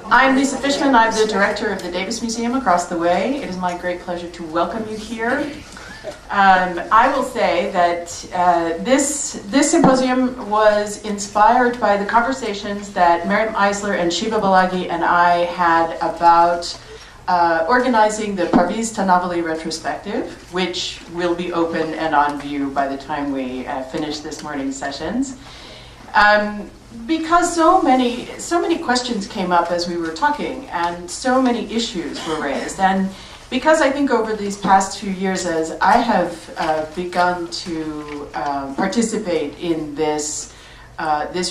I'm Lisa Fischman. I'm the director of the Davis Museum across the way. It is my great pleasure to welcome you here. I will say that this symposium was inspired by the conversations that Maryam Eisler and Shiva Melody and I had about organizing the Parviz Tanavoli retrospective, which will be open and on view by the time we finish this morning's sessions. Because so many questions came up as we were talking, and so many issues were raised, and because I think over these past few years, as I have begun to participate in this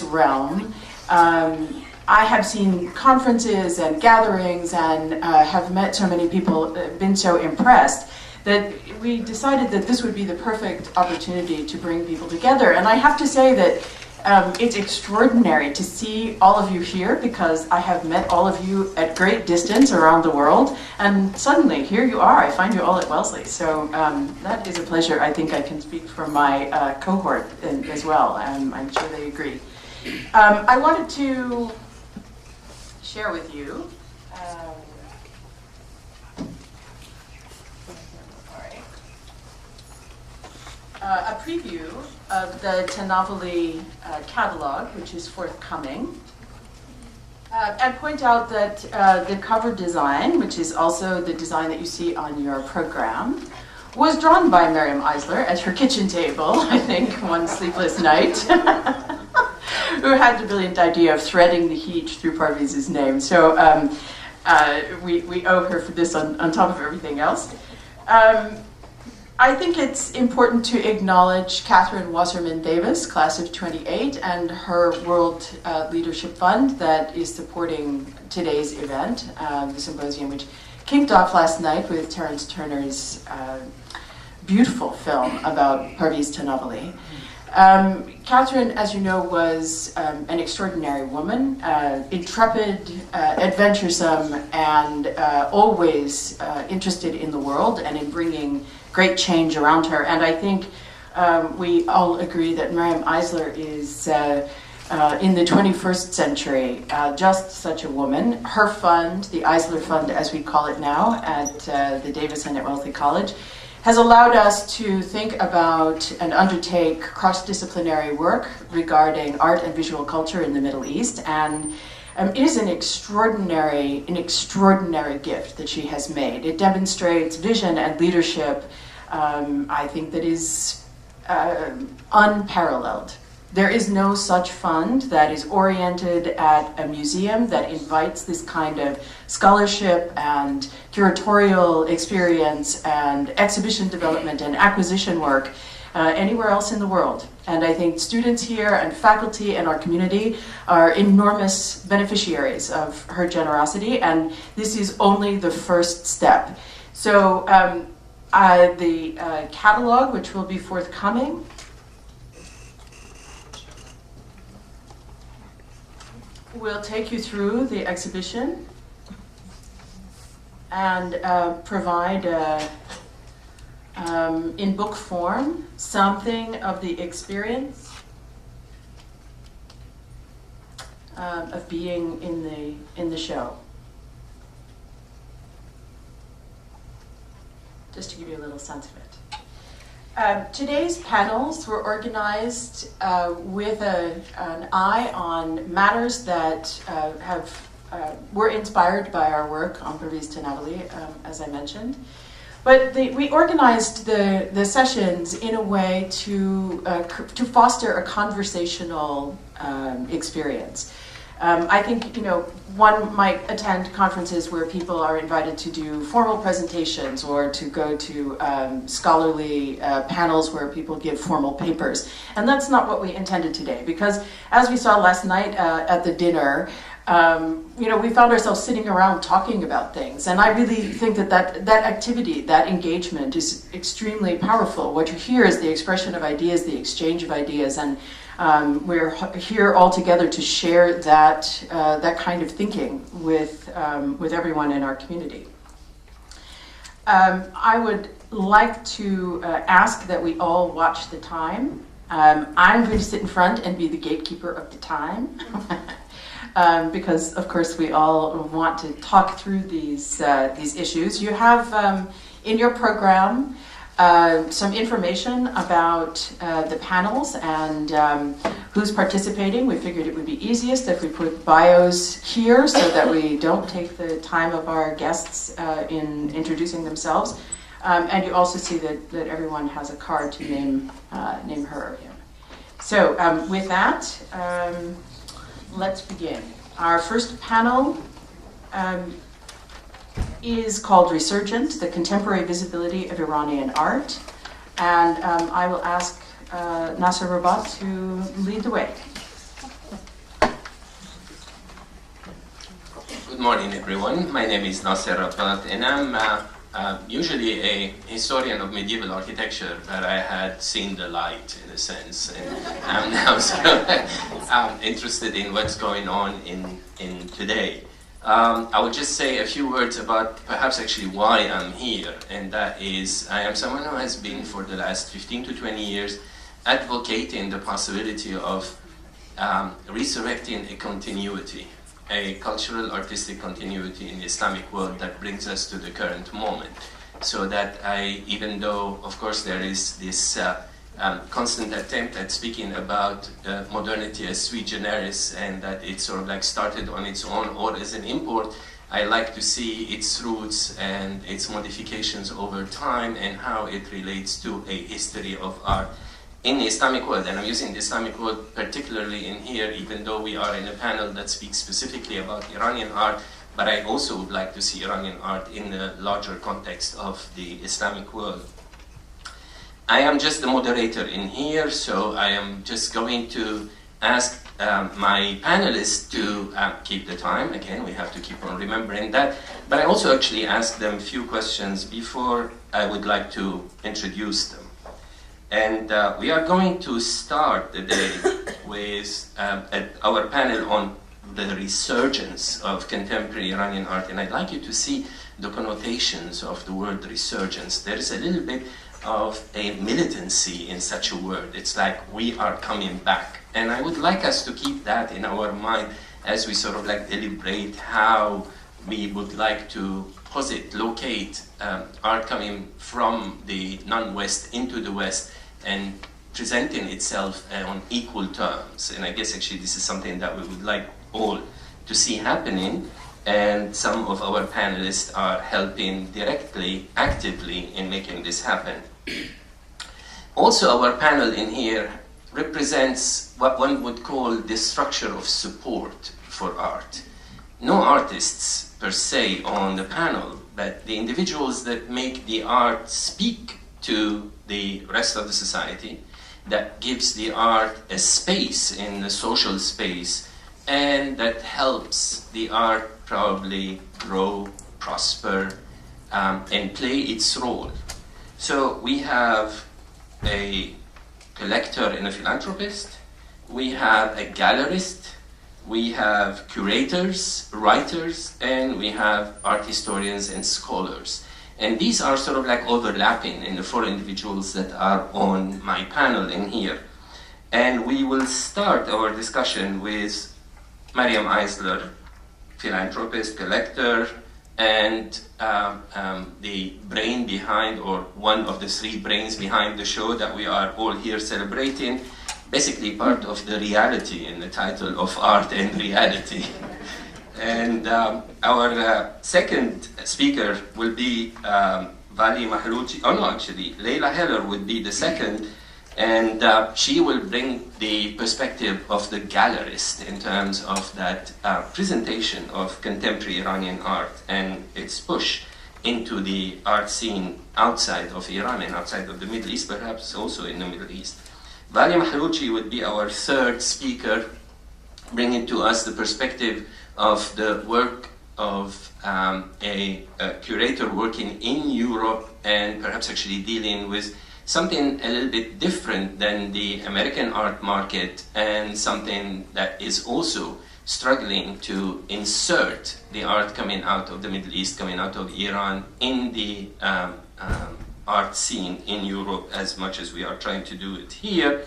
realm, I have seen conferences and gatherings and have met so many people, been so impressed, that we decided that this would be the perfect opportunity to bring people together. And I have to say that it's extraordinary to see all of you here, because I have met all of you at great distance around the world, and suddenly here you are. I find you all at Wellesley, so that is a pleasure. I think I can speak for my cohort as well. I'm sure they agree. I wanted to share with you a preview of the Tanavoli catalog, which is forthcoming, and point out that the cover design, which is also the design that you see on your program, was drawn by Maryam Eisler at her kitchen table, I think, one sleepless night, who had the brilliant idea of threading the heat through Parviz's name. So we owe her for this on top of everything else. I think it's important to acknowledge Catherine Wasserman Davis, class of 28, and her World Leadership Fund that is supporting today's event, the symposium, which kicked off last night with Terence Turner's beautiful film about Parviz Tanavoli. Catherine, as you know, was an extraordinary woman, intrepid, adventuresome, and always interested in the world and in bringing great change around her. And I think we all agree that Maryam Eisler is, in the 21st century, just such a woman. Her fund, the Eisler Fund as we call it now, at the Dennison at Wellesley College, has allowed us to think about and undertake cross-disciplinary work regarding art and visual culture in the Middle East. And it is an extraordinary gift that she has made. It demonstrates vision and leadership, I think, that is unparalleled. There is no such fund that is oriented at a museum that invites this kind of scholarship and curatorial experience and exhibition development and acquisition work anywhere else in the world. And I think students here and faculty and our community are enormous beneficiaries of her generosity, and this is only the first step. So the catalog, which will be forthcoming, will take you through the exhibition and provide in book form something of the experience of being in the show. Just to give you a little sense of it. Today's panels were organized with an eye on matters that were inspired by our work on Parviz Tanavoli, as I mentioned. But we organized the sessions in a way to foster a conversational experience. I think, one might attend conferences where people are invited to do formal presentations or to go to scholarly panels where people give formal papers. And that's not what we intended today, because as we saw last night at the dinner, we found ourselves sitting around talking about things. And I really think that activity, that engagement is extremely powerful. What you hear is the expression of ideas, the exchange of ideas, and we're here all together to share that kind of thinking with everyone in our community. I would like to ask that we all watch the time. I'm going to sit in front and be the gatekeeper of the time. because of course we all want to talk through these issues. You have in your program some information about the panels and who's participating. We figured it would be easiest if we put bios here so that we don't take the time of our guests in introducing themselves. And you also see that everyone has a card to name her or him. So with that, let's begin. Our first panel is called Resurgent, the Contemporary Visibility of Iranian Art. And I will ask Nasser Rabbat to lead the way. Good morning, everyone. My name is Nasser Rabbat, and I'm usually a historian of medieval architecture, but I had seen the light, in a sense, and I'm now I'm interested in what's going on in today. I will just say a few words about perhaps actually why I'm here, and that is I am someone who has been for the last 15 to 20 years advocating the possibility of resurrecting a continuity, a cultural artistic continuity in the Islamic world that brings us to the current moment. So that even though of course there is this constant attempt at speaking about modernity as sui generis and that it sort of like started on its own or as an import, I like to see its roots and its modifications over time and how it relates to a history of art in the Islamic world. And I'm using the Islamic world particularly in here, even though we are in a panel that speaks specifically about Iranian art, but I also would like to see Iranian art in the larger context of the Islamic world. I am just the moderator in here, so I am just going to ask my panelists to keep the time. Again, we have to keep on remembering that. But I also actually asked them a few questions before I would like to introduce them. And we are going to start the day with our panel on the resurgence of contemporary Iranian art. And I'd like you to see the connotations of the word resurgence. There is a little bit of a militancy in such a word. It's like we are coming back. And I would like us to keep that in our mind as we sort of like deliberate how we would like to posit, locate art coming from the non-West into the West and presenting itself on equal terms. And I guess actually this is something that we would like all to see happening. And some of our panelists are helping directly, actively in making this happen. Also, our panel in here represents what one would call the structure of support for art. No artists per se on the panel, but the individuals that make the art speak to the rest of the society, that gives the art a space in the social space, and that helps the art probably grow, prosper, and play its role. So we have a collector and a philanthropist, we have a gallerist, we have curators, writers, and we have art historians and scholars. And these are sort of like overlapping in the four individuals that are on my panel in here. And we will start our discussion with Maryam Eisler, philanthropist, collector, and the brain behind, or one of the three brains behind the show that we are all here celebrating, basically part of the reality in the title of Art and Reality. And our second speaker will be Vali Mahlouji. Oh no, actually, Leila Heller would be the second, and she will bring the perspective of the gallerist in terms of that presentation of contemporary Iranian art and its push into the art scene outside of Iran and outside of the Middle East, perhaps also in the Middle East. Vali Mahlouji would be our third speaker, bringing to us the perspective of the work of a curator working in Europe and perhaps actually dealing with something a little bit different than the American art market, and something that is also struggling to insert the art coming out of the Middle East, coming out of Iran, in the art scene in Europe as much as we are trying to do it here.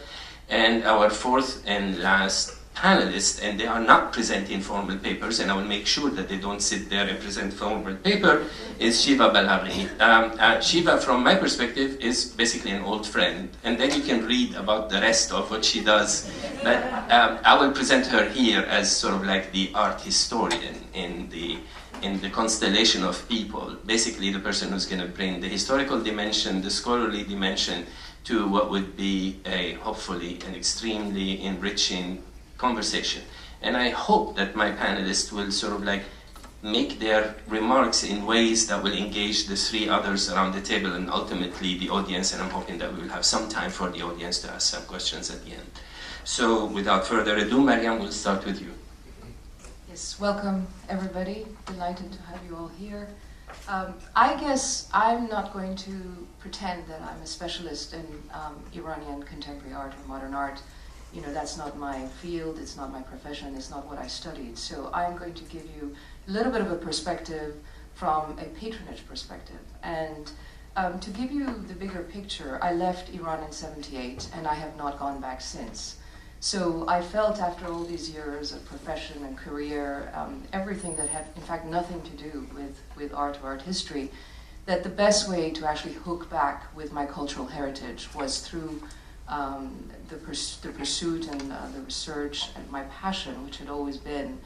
And our fourth and last panelists, and they are not presenting formal papers, and I will make sure that they don't sit there and present formal paper, is Shiva Balaghi. Shiva, from my perspective, is basically an old friend, and then you can read about the rest of what she does. But I will present her here as sort of like the art historian in the constellation of people, basically the person who's going to bring the historical dimension, the scholarly dimension, to what would be hopefully an extremely enriching conversation. And I hope that my panelists will sort of like make their remarks in ways that will engage the three others around the table and ultimately the audience, and I'm hoping that we will have some time for the audience to ask some questions at the end. So without further ado, Maryam, we'll start with you. Yes, welcome everybody. Delighted to have you all here. I guess I'm not going to pretend that I'm a specialist in Iranian contemporary art or modern art. You know, that's not my field, it's not my profession, it's not what I studied. So I'm going to give you a little bit of a perspective from a patronage perspective. And to give you the bigger picture, I left Iran in '78 and I have not gone back since. So I felt after all these years of profession and career, everything that had in fact nothing to do with art or art history, that the best way to actually hook back with my cultural heritage was through the pursuit and the research and my passion, which had always been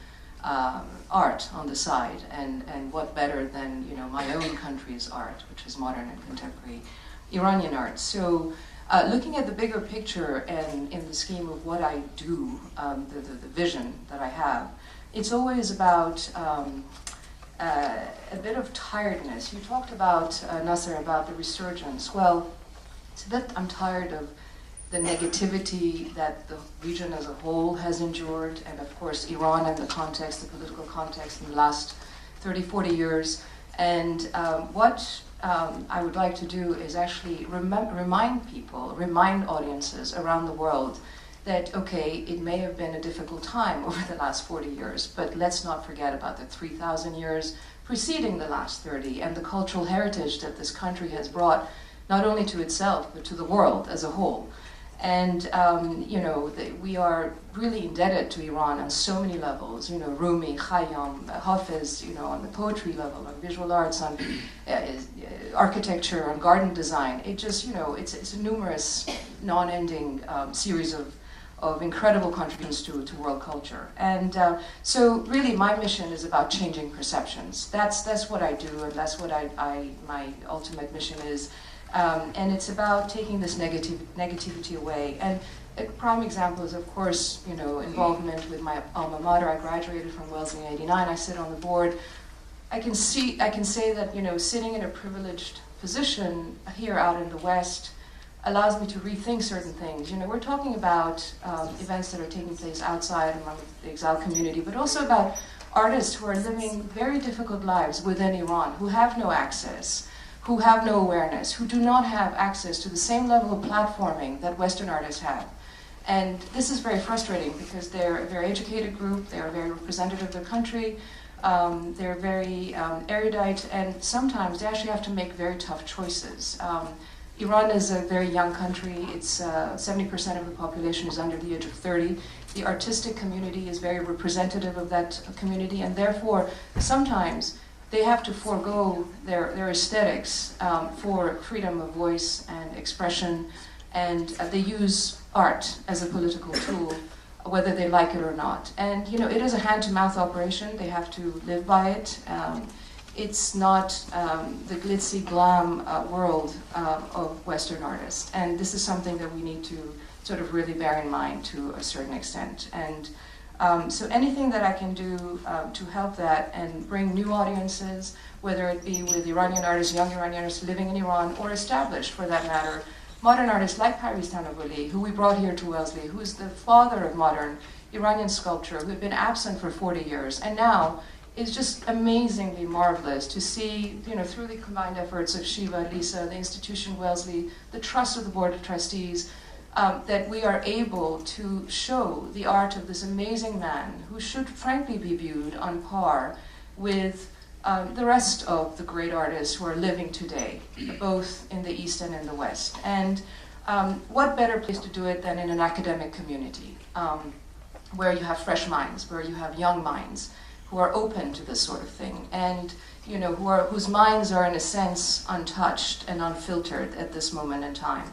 art on the side, and what better than, you know, my own country's art, which is modern and contemporary Iranian art. So looking at the bigger picture and in the scheme of what I do, the vision that I have, it's always about a bit of tiredness. You talked about, Nasser, about the resurgence. Well, it's a bit, I'm tired of the negativity that the region as a whole has endured, and of course Iran and the context, the political context in the last 30, 40 years. And what I would like to do is actually remind people, remind audiences around the world that, okay, it may have been a difficult time over the last 40 years, but let's not forget about the 3,000 years preceding the last 30 and the cultural heritage that this country has brought not only to itself, but to the world as a whole. And, you know, we are really indebted to Iran on so many levels, you know, Rumi, Khayyam, Hafiz, you know, on the poetry level, on visual arts, on architecture, on garden design. It just, you know, it's a numerous, non-ending series of incredible contributions to world culture. And so really my mission is about changing perceptions. That's what I do, and that's what my ultimate mission is. And it's about taking this negativity away. And a prime example is, of course, you know, involvement with my alma mater. I graduated from Wellesley in '89. I sit on the board. I can say that, you know, sitting in a privileged position here out in the West allows me to rethink certain things. You know, we're talking about events that are taking place outside among the exiled community, but also about artists who are living very difficult lives within Iran, who have no access, who have no awareness, who do not have access to the same level of platforming that Western artists have. And this is very frustrating because they're a very educated group, they're very representative of their country, they're very erudite, and sometimes they actually have to make very tough choices. Iran is a very young country. It's 70% of the population is under the age of 30. The artistic community is very representative of that community, and therefore sometimes they have to forego their aesthetics for freedom of voice and expression, and they use art as a political tool, whether they like it or not. And you know, it is a hand-to-mouth operation. They have to live by it. It's not the glitzy glam world of Western artists, and this is something that we need to sort of really bear in mind to a certain extent. And so anything that I can do to help that and bring new audiences, whether it be with Iranian artists, young Iranian artists living in Iran, or established, for that matter, modern artists like Parviz Tanavoli, who we brought here to Wellesley, who is the father of modern Iranian sculpture, who had been absent for 40 years, and now is just amazingly marvelous to see, you know, through the combined efforts of Shiva, Lisa, the institution Wellesley, the trust of the Board of Trustees, that we are able to show the art of this amazing man who should frankly be viewed on par with the rest of the great artists who are living today, both in the East and in the West. And what better place to do it than in an academic community? where you have fresh minds, where you have young minds who are open to this sort of thing, and whose minds are in a sense untouched and unfiltered at this moment in time.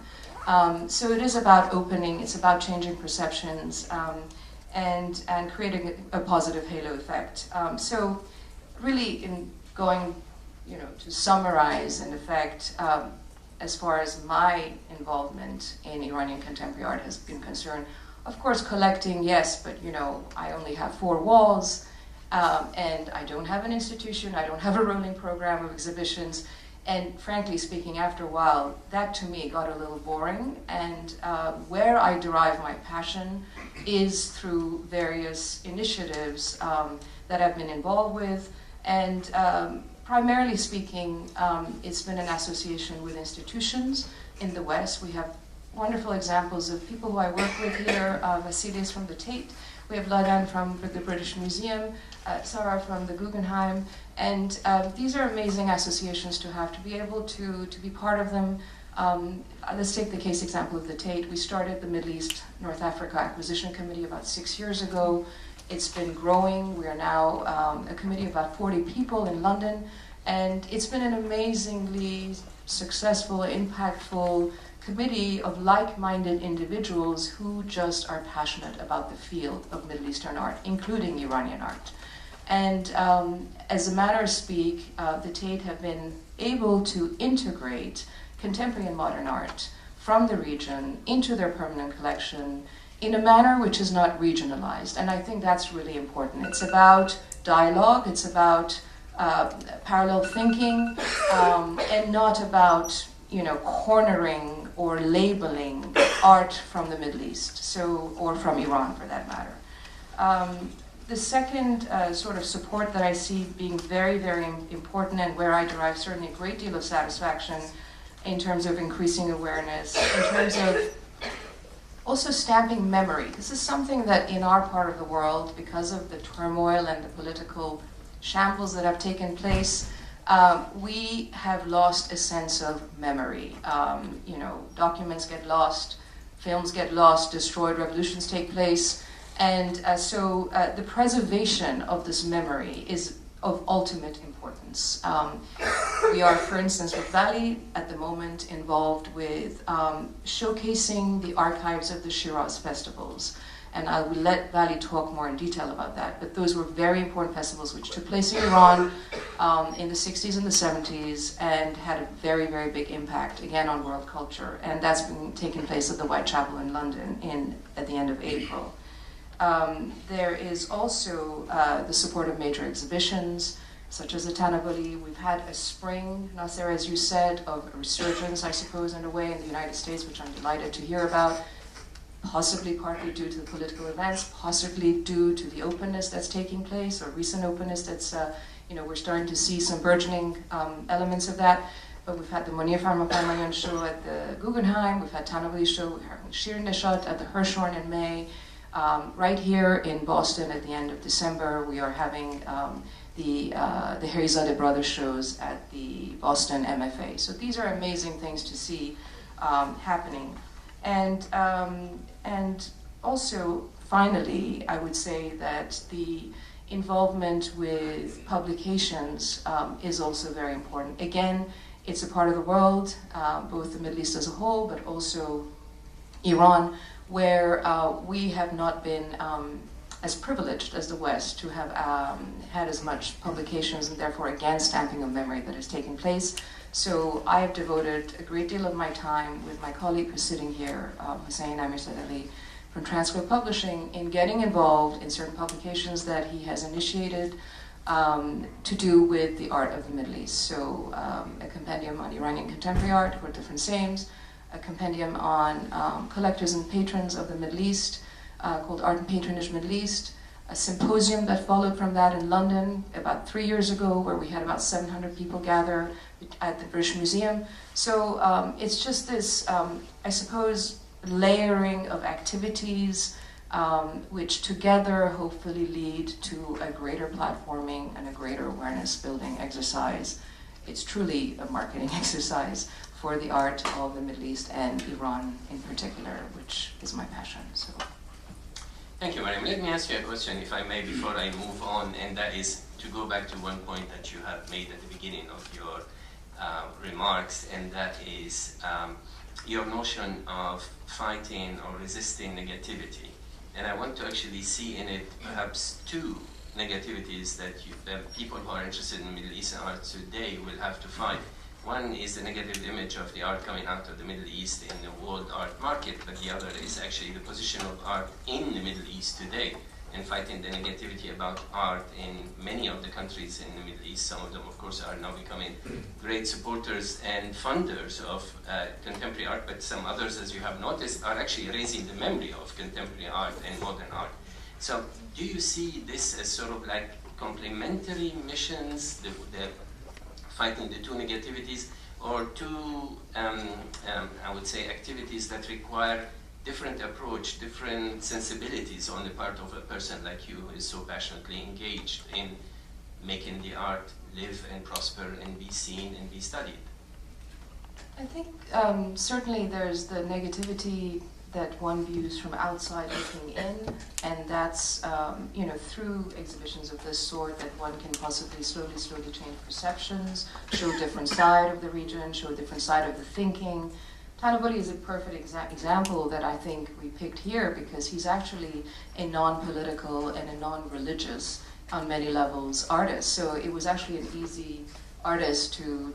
So it is about opening, it's about changing perceptions, and creating a positive halo effect. So really, in going, to summarize, in effect, as far as my involvement in Iranian contemporary art has been concerned, of course, collecting, yes, but I only have 4 walls, and I don't have an institution, I don't have a rolling program of exhibitions, and frankly speaking, after a while, that to me got a little boring, and where I derive my passion is through various initiatives that I've been involved with, and primarily speaking, it's been an association with institutions in the West. We have wonderful examples of people who I work with here. Vasilis from the Tate, we have Ladan from the British Museum, Sarah from the Guggenheim, and these are amazing associations to have, to be able to be part of them. Let's take the case example of the Tate. We started the Middle East North Africa Acquisition Committee about 6 years ago. It's been growing. We are now a committee of about 40 people in London, and it's been an amazingly successful, impactful committee of like-minded individuals who just are passionate about the field of Middle Eastern art, including Iranian art. And as a matter of speak, the Tate have been able to integrate contemporary and modern art from the region into their permanent collection in a manner which is not regionalized. And I think that's really important. It's about dialogue, it's about parallel thinking, and not about cornering or labeling art from the Middle East, or from Iran for that matter. The second sort of support that I see being very, very important, and where I derive certainly a great deal of satisfaction in terms of increasing awareness, in terms of also stamping memory. This is something that in our part of the world, because of the turmoil and the political shambles that have taken place, we have lost a sense of memory. Documents get lost, films get lost, destroyed, revolutions take place, and so the preservation of this memory is of ultimate importance. We are, for instance, with Vali at the moment involved with showcasing the archives of the Shiraz festivals. And I will let Vali talk more in detail about that. But those were very important festivals which took place in Iran in the 60s and the 70s and had a very, very big impact, again, on world culture. And that's been taking place at the Whitechapel in London at the end of April. There is also the support of major exhibitions, such as the Tanavoli. We've had a spring, Nasser, as you said, of a resurgence, I suppose, in a way, in the United States, which I'm delighted to hear about. Possibly partly due to the political events, possibly due to the openness that's taking place, or recent openness that's, we're starting to see some burgeoning elements of that. But we've had the Monir Farmaparmayan show at the Guggenheim, we've had Tanavoli show, we're having Shir Neshat at the Hirshhorn in May. Right here in Boston at the end of December, we are having the Herizadeh Brothers shows at the Boston MFA. So these are amazing things to see happening. And also, finally, I would say that the involvement with publications is also very important. Again, it's a part of the world, both the Middle East as a whole, but also Iran, where we have not been as privileged as the West to have had as much publications, and therefore, again, stamping of memory that has taken place. So I have devoted a great deal of my time with my colleague who's sitting here, Hussein Amirsadali, from Transcript Publishing, in getting involved in certain publications that he has initiated to do with the art of the Middle East. So a compendium on Iranian contemporary art for different Saims, a compendium on collectors and patrons of the Middle East called Art and Patronage Middle East, a symposium that followed from that in London about 3 years ago, where we had about 700 people gather at the British Museum. So it's just this, I suppose, layering of activities which together hopefully lead to a greater platforming and a greater awareness building exercise. It's truly a marketing exercise for the art of the Middle East and Iran in particular, which is my passion. So Thank you, Maryam. Let me ask you a question, if I may, before I move on, and that is to go back to one point that you have made at the beginning of your remarks, and that is your notion of fighting or resisting negativity. And I want to actually see in it perhaps two negativities that people who are interested in Middle Eastern art today will have to fight. One is the negative image of the art coming out of the Middle East in the world art market, but the other is actually the position of art in the Middle East today, and fighting the negativity about art in many of the countries in the Middle East. Some of them, of course, are now becoming great supporters and funders of contemporary art, but some others, as you have noticed, are actually raising the memory of contemporary art and modern art. So do you see this as sort of like complementary missions, the fighting the two negativities, or two, I would say, activities that require different approach, different sensibilities on the part of a person like you who is so passionately engaged in making the art live and prosper and be seen and be studied? I think certainly there's the negativity that one views from outside looking in, and that's you know, through exhibitions of this sort that one can possibly slowly change perceptions, show a different side of the region, show a different side of the thinking. Tanavoli is a perfect example that I think we picked here because he's actually a non-political and a non-religious, on many levels, artist. So it was actually an easy artist to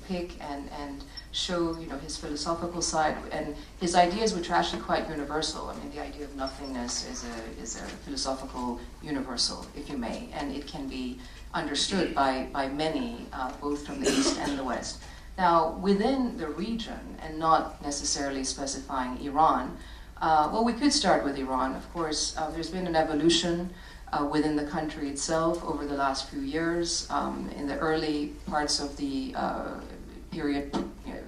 pick and show, you know, his philosophical side and his ideas, which are actually quite universal. I mean, the idea of nothingness is a philosophical universal, if you may, and it can be understood by many, both from the East and the West. Now, within the region, and not necessarily specifying Iran, well, we could start with Iran. Of course, there's been an evolution within the country itself over the last few years. In the early parts of the period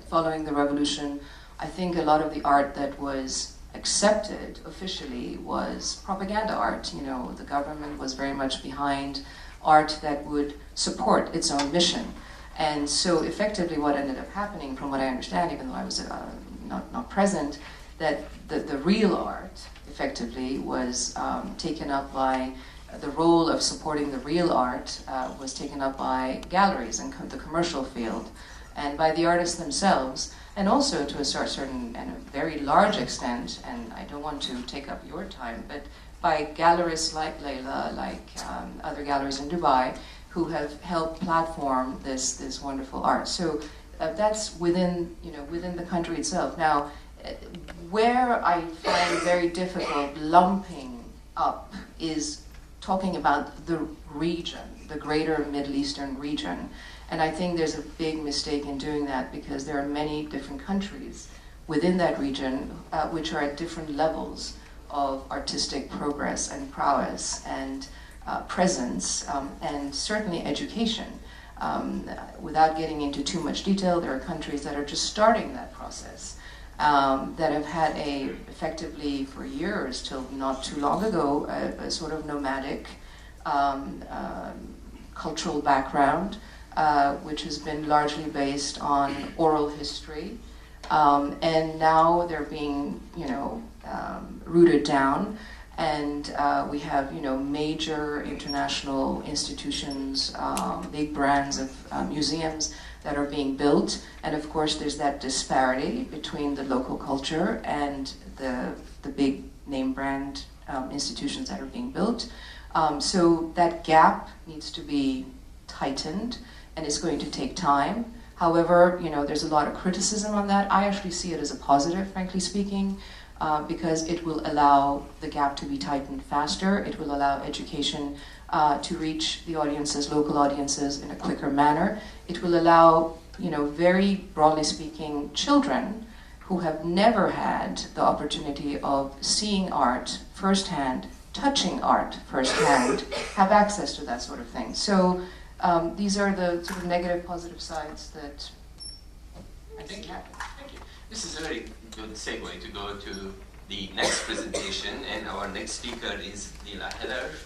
following the revolution, I think a lot of the art that was accepted officially was propaganda art. You know, the government was very much behind art that would support its own mission. And so effectively what ended up happening, from what I understand, even though I was not present, that the real art effectively was taken up by, the role of supporting the real art was taken up by galleries and the commercial field, and by the artists themselves, and also to a certain and a very large extent, and I don't want to take up your time, but by gallerists like Leila, like other galleries in Dubai, who have helped platform this wonderful art. So that's within, you know, within the country itself. Now, where I find very difficult lumping up is talking about the region, the greater Middle Eastern region. And I think there's a big mistake in doing that because there are many different countries within that region which are at different levels of artistic progress and prowess and presence, and certainly education. Without getting into too much detail, there are countries that are just starting that process, that have had effectively for years, till not too long ago, a sort of nomadic cultural background, which has been largely based on oral history, and now they're being, you know, rooted down. And we have, you know, major international institutions, big brands of museums that are being built. And of course, there's that disparity between the local culture and the big name brand institutions that are being built. So that gap needs to be tightened, and it's going to take time. However, you know, there's a lot of criticism on that. I actually see it as a positive, frankly speaking. Because it will allow the gap to be tightened faster. It will allow education to reach the audiences, local audiences, in a quicker manner. It will allow, you know, very broadly speaking, children who have never had the opportunity of seeing art firsthand, touching art firsthand, have access to that sort of thing. So these are the sort of negative, positive sides that I see happen. Thank you. This is a very good segue to go to the next presentation, and our next speaker is Leila,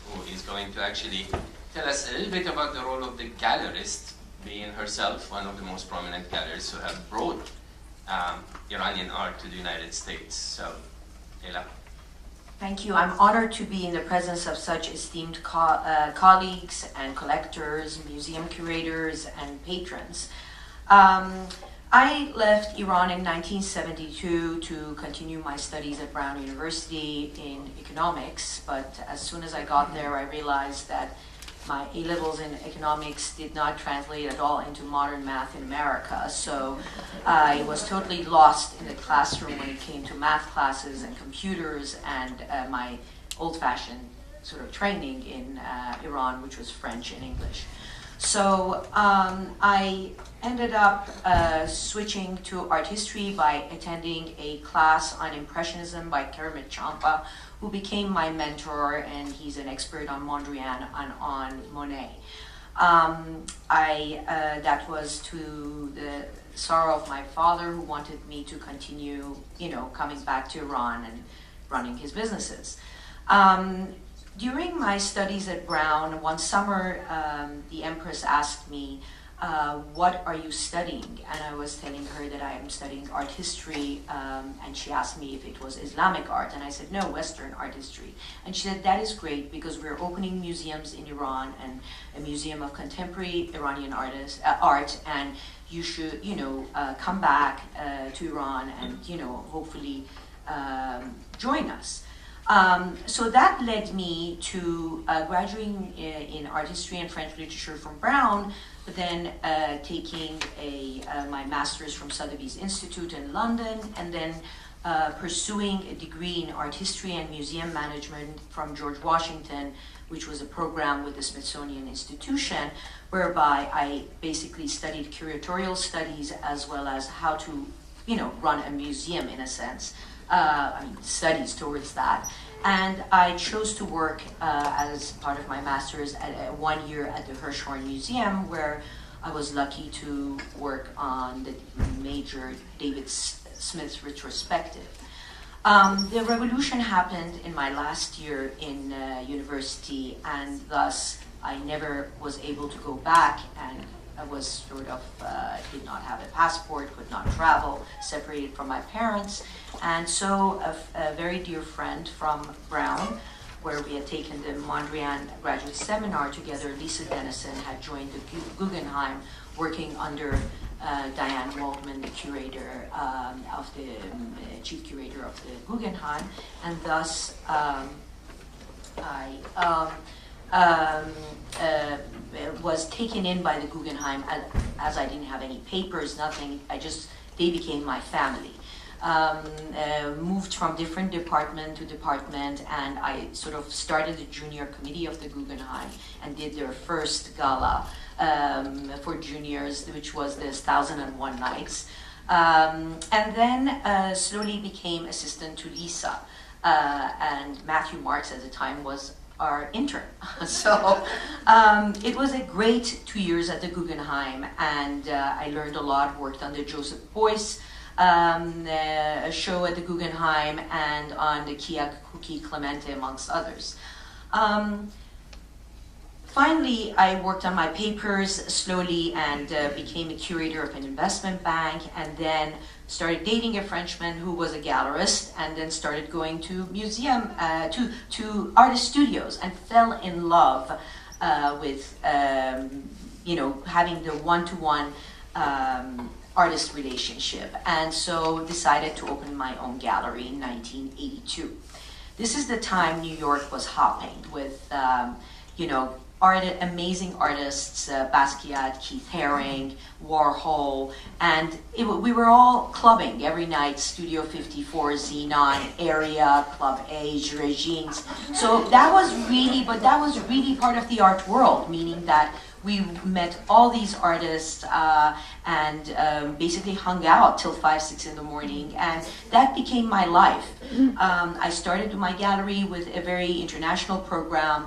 who is going to actually tell us a little bit about the role of the gallerist, being herself one of the most prominent gallerists who have brought Iranian art to the United States. So, Leila. Thank you. I'm honored to be in the presence of such esteemed colleagues and collectors, museum curators, and patrons. I left Iran in 1972 to continue my studies at Brown University in economics, but as soon as I got there, I realized that my A-levels in economics did not translate at all into modern math in America, so I was totally lost in the classroom when it came to math classes and computers and my old-fashioned sort of training in Iran, which was French and English. So I ended up switching to art history by attending a class on Impressionism by Kermit Champa, who became my mentor, and he's an expert on Mondrian and on Monet. That was to the sorrow of my father, who wanted me to continue, coming back to Iran and running his businesses. During my studies at Brown, one summer, the Empress asked me, what are you studying? And I was telling her that I am studying art history, and she asked me if it was Islamic art, and I said, no, Western art history. And she said, that is great, because we're opening museums in Iran, and a museum of contemporary Iranian art, and you should, come back to Iran and, hopefully join us. So that led me to graduating in art history and French literature from Brown, but then taking my master's from Sotheby's Institute in London, and then pursuing a degree in art history and museum management from George Washington, which was a program with the Smithsonian Institution, whereby I basically studied curatorial studies as well as how to, run a museum in a sense. Studies towards that. And I chose to work as part of my master's at 1 year at the Hirshhorn Museum, where I was lucky to work on the major David Smith's retrospective. The revolution happened in my last year in university, and thus I never was able to go back, and I was sort of, did not have a passport, could not travel, separated from my parents. And so a very dear friend from Brown, where we had taken the Mondrian graduate seminar together, Lisa Dennison, had joined the Guggenheim, working under Diane Waldman, the curator of the chief curator of the Guggenheim. And thus was taken in by the Guggenheim as I didn't have any papers, nothing. They became my family. Moved from different department to department, and I sort of started the junior committee of the Guggenheim and did their first gala for juniors, which was this 1001 Nights. And then slowly became assistant to Lisa. And Matthew Marks at the time was our intern. So it was a great 2 years at the Guggenheim, and I learned a lot, worked on the Joseph Beuys a show at the Guggenheim and on the Kia Cookie Clemente, amongst others. Finally, I worked on my papers slowly and became a curator of an investment bank, and then started dating a Frenchman who was a gallerist, and then started going to museum, to artist studios, and fell in love with, having the one-to-one artist relationship, and so decided to open my own gallery in 1982. This is the time New York was hopping with, amazing artists, Basquiat, Keith Haring, Warhol, and we were all clubbing every night, Studio 54, Xenon, Area, Club A, Regines. So that was really part of the art world, meaning that we met all these artists and basically hung out till 5, 6 in the morning, and that became my life. I started my gallery with a very international program,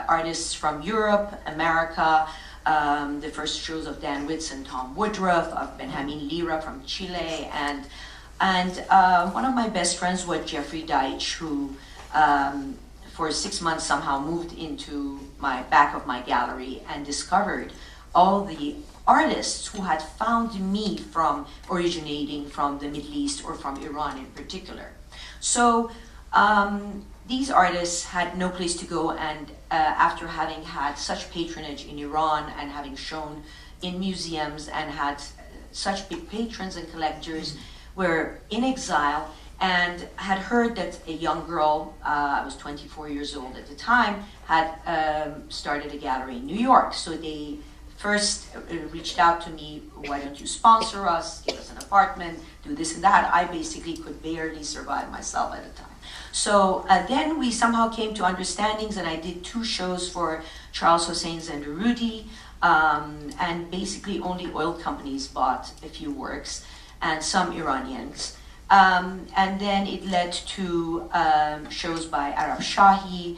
artists from Europe, America, the first shows of Dan Witts and Tom Woodruff, of Benjamin Lira from Chile, and one of my best friends was Jeffrey Deitch, who for 6 months somehow moved into my back of my gallery and discovered all the artists who had found me from originating from the Middle East or from Iran in particular. So These artists had no place to go, and after having had such patronage in Iran and having shown in museums and had such big patrons and collectors, were in exile and had heard that a young girl, I was 24 years old at the time, had started a gallery in New York. So they first reached out to me, why don't you sponsor us, give us an apartment, do this and that. I basically could barely survive myself at the time. So then we somehow came to understandings, and I did 2 shows for Charles Hossein Zenderudi, and basically only oil companies bought a few works, and some Iranians. And then it led to shows by Arab Shahi,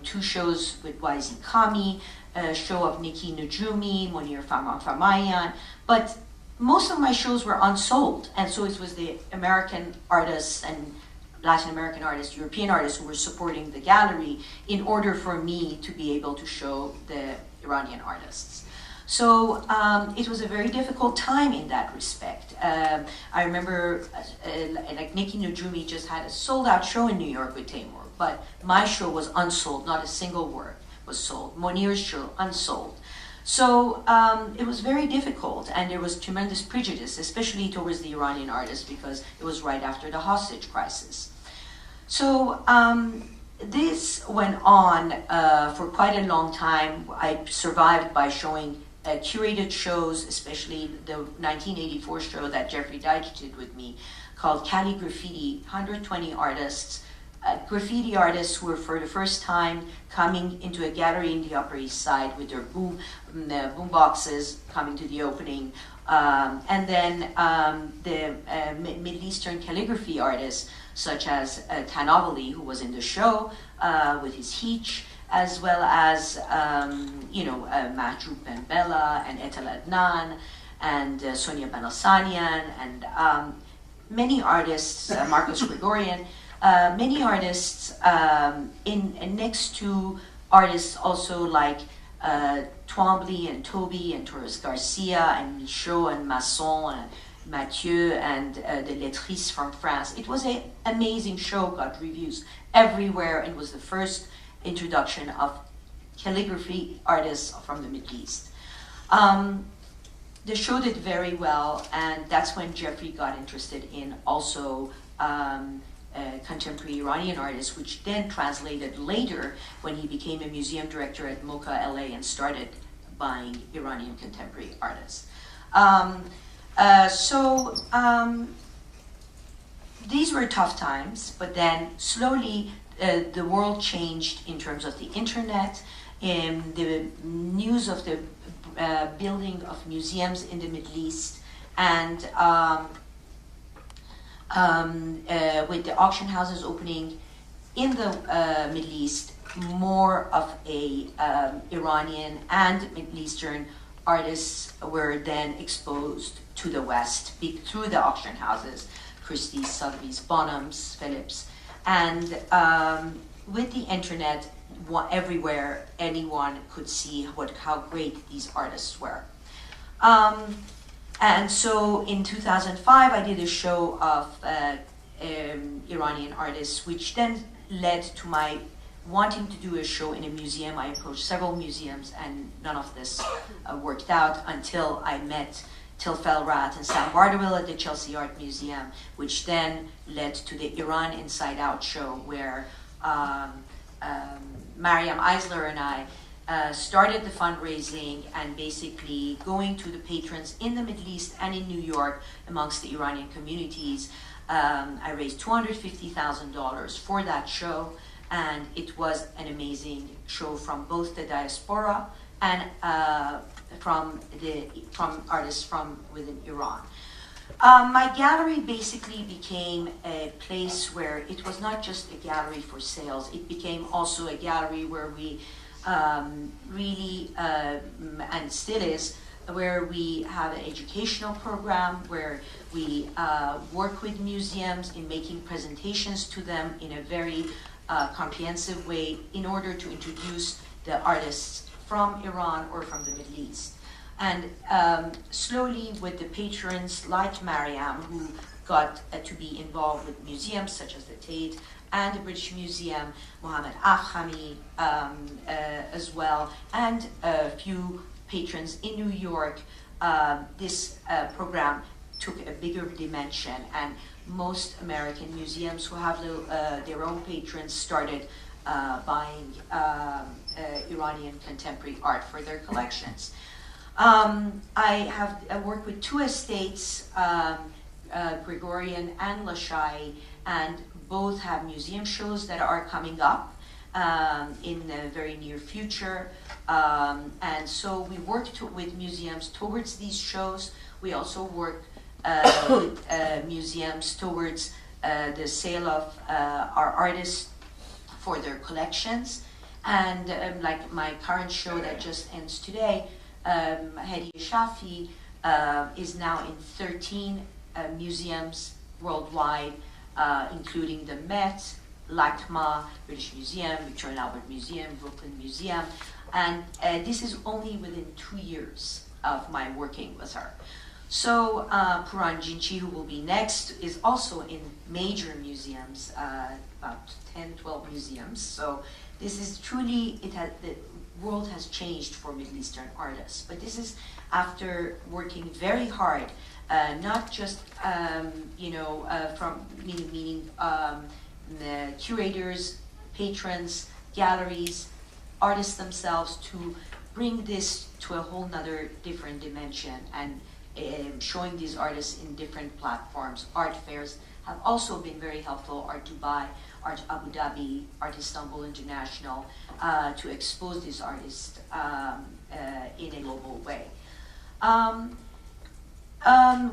2 shows with YZ Kami, a show of Nikki Najumi, Monir Farmayan, but most of my shows were unsold, and so it was the American artists and Latin American artists, European artists who were supporting the gallery in order for me to be able to show the Iranian artists. So it was a very difficult time in that respect. I remember like Nikki Najumi just had a sold out show in New York with Taimur, but my show was unsold, not a single work was sold. Monir's show, unsold. So it was very difficult, and there was tremendous prejudice, especially towards the Iranian artists, because it was right after the hostage crisis. So this went on for quite a long time. I survived by showing curated shows, especially the 1984 show that Jeffrey Deitch did with me, called Cali Graffiti, 120 artists, graffiti artists who were for the first time coming into a gallery in the Upper East Side with their boom boxes coming to the opening. And then the Middle Eastern calligraphy artists, such as Tanavoli, who was in the show with his Heech, as well as Mahjoub Ben Bella and Etel Adnan and Sonia Banassanian and many artists, Marcos Gregorian, many artists next to artists also like Twombly and Toby and Torres Garcia and Michaud and Masson and Mathieu and the Lettrice from France. It was an amazing show, got reviews everywhere, and was the first introduction of calligraphy artists from the Middle East. The show did very well, and that's when Jeffrey got interested in also contemporary Iranian artists, which then translated later when he became a museum director at MoCA LA and started buying Iranian contemporary artists. These were tough times, but then slowly the world changed in terms of the internet, and the news of the building of museums in the Middle East, and with the auction houses opening in the Middle East, more of a Iranian and Middle Eastern artists were then exposed to the West through the auction houses, Christie's, Sotheby's, Bonhams, Phillips, and with the internet, everywhere anyone could see how great these artists were. And so in 2005, I did a show of Iranian artists, which then led to my wanting to do a show in a museum. I approached several museums, and none of this worked out until I met Tilfel Rat and Sam Bardwell at the Chelsea Art Museum, which then led to the Iran Inside Out show, where Maryam Eisler and I started the fundraising and basically going to the patrons in the Middle East and in New York amongst the Iranian communities. I raised $250,000 for that show, and it was an amazing show from both the diaspora and from artists from within Iran. My gallery basically became a place where it was not just a gallery for sales, it became also a gallery where we really, and still is, where we have an educational program, where we work with museums in making presentations to them in a very comprehensive way in order to introduce the artists from Iran or from the Middle East. And slowly with the patrons like Maryam, who got to be involved with museums such as the Tate, and the British Museum, Mohammed Afkhami as well, and a few patrons in New York. This program took a bigger dimension, and most American museums who have their own patrons started buying Iranian contemporary art for their collections. I have worked with two estates, Gregorian and Lashai, and both have museum shows that are coming up in the very near future. And so we work with museums towards these shows. We also work with museums towards the sale of our artists for their collections. And like my current show that just ends today, Hediye Shafi is now in 13 museums worldwide, including the Met, LACMA, British Museum, Victoria and Albert Museum, Brooklyn Museum. And this is only within 2 years of my working with her. So Puran Jinchi, who will be next, is also in major museums, about 10, 12 museums. So this is truly, the world has changed for Middle Eastern artists. But this is after working very hard, not just, from meaning the curators, patrons, galleries, artists themselves, to bring this to a whole nother different dimension, and showing these artists in different platforms. Art fairs have also been very helpful. Art Dubai, Art Abu Dhabi, Art Istanbul International, to expose these artists in a global way.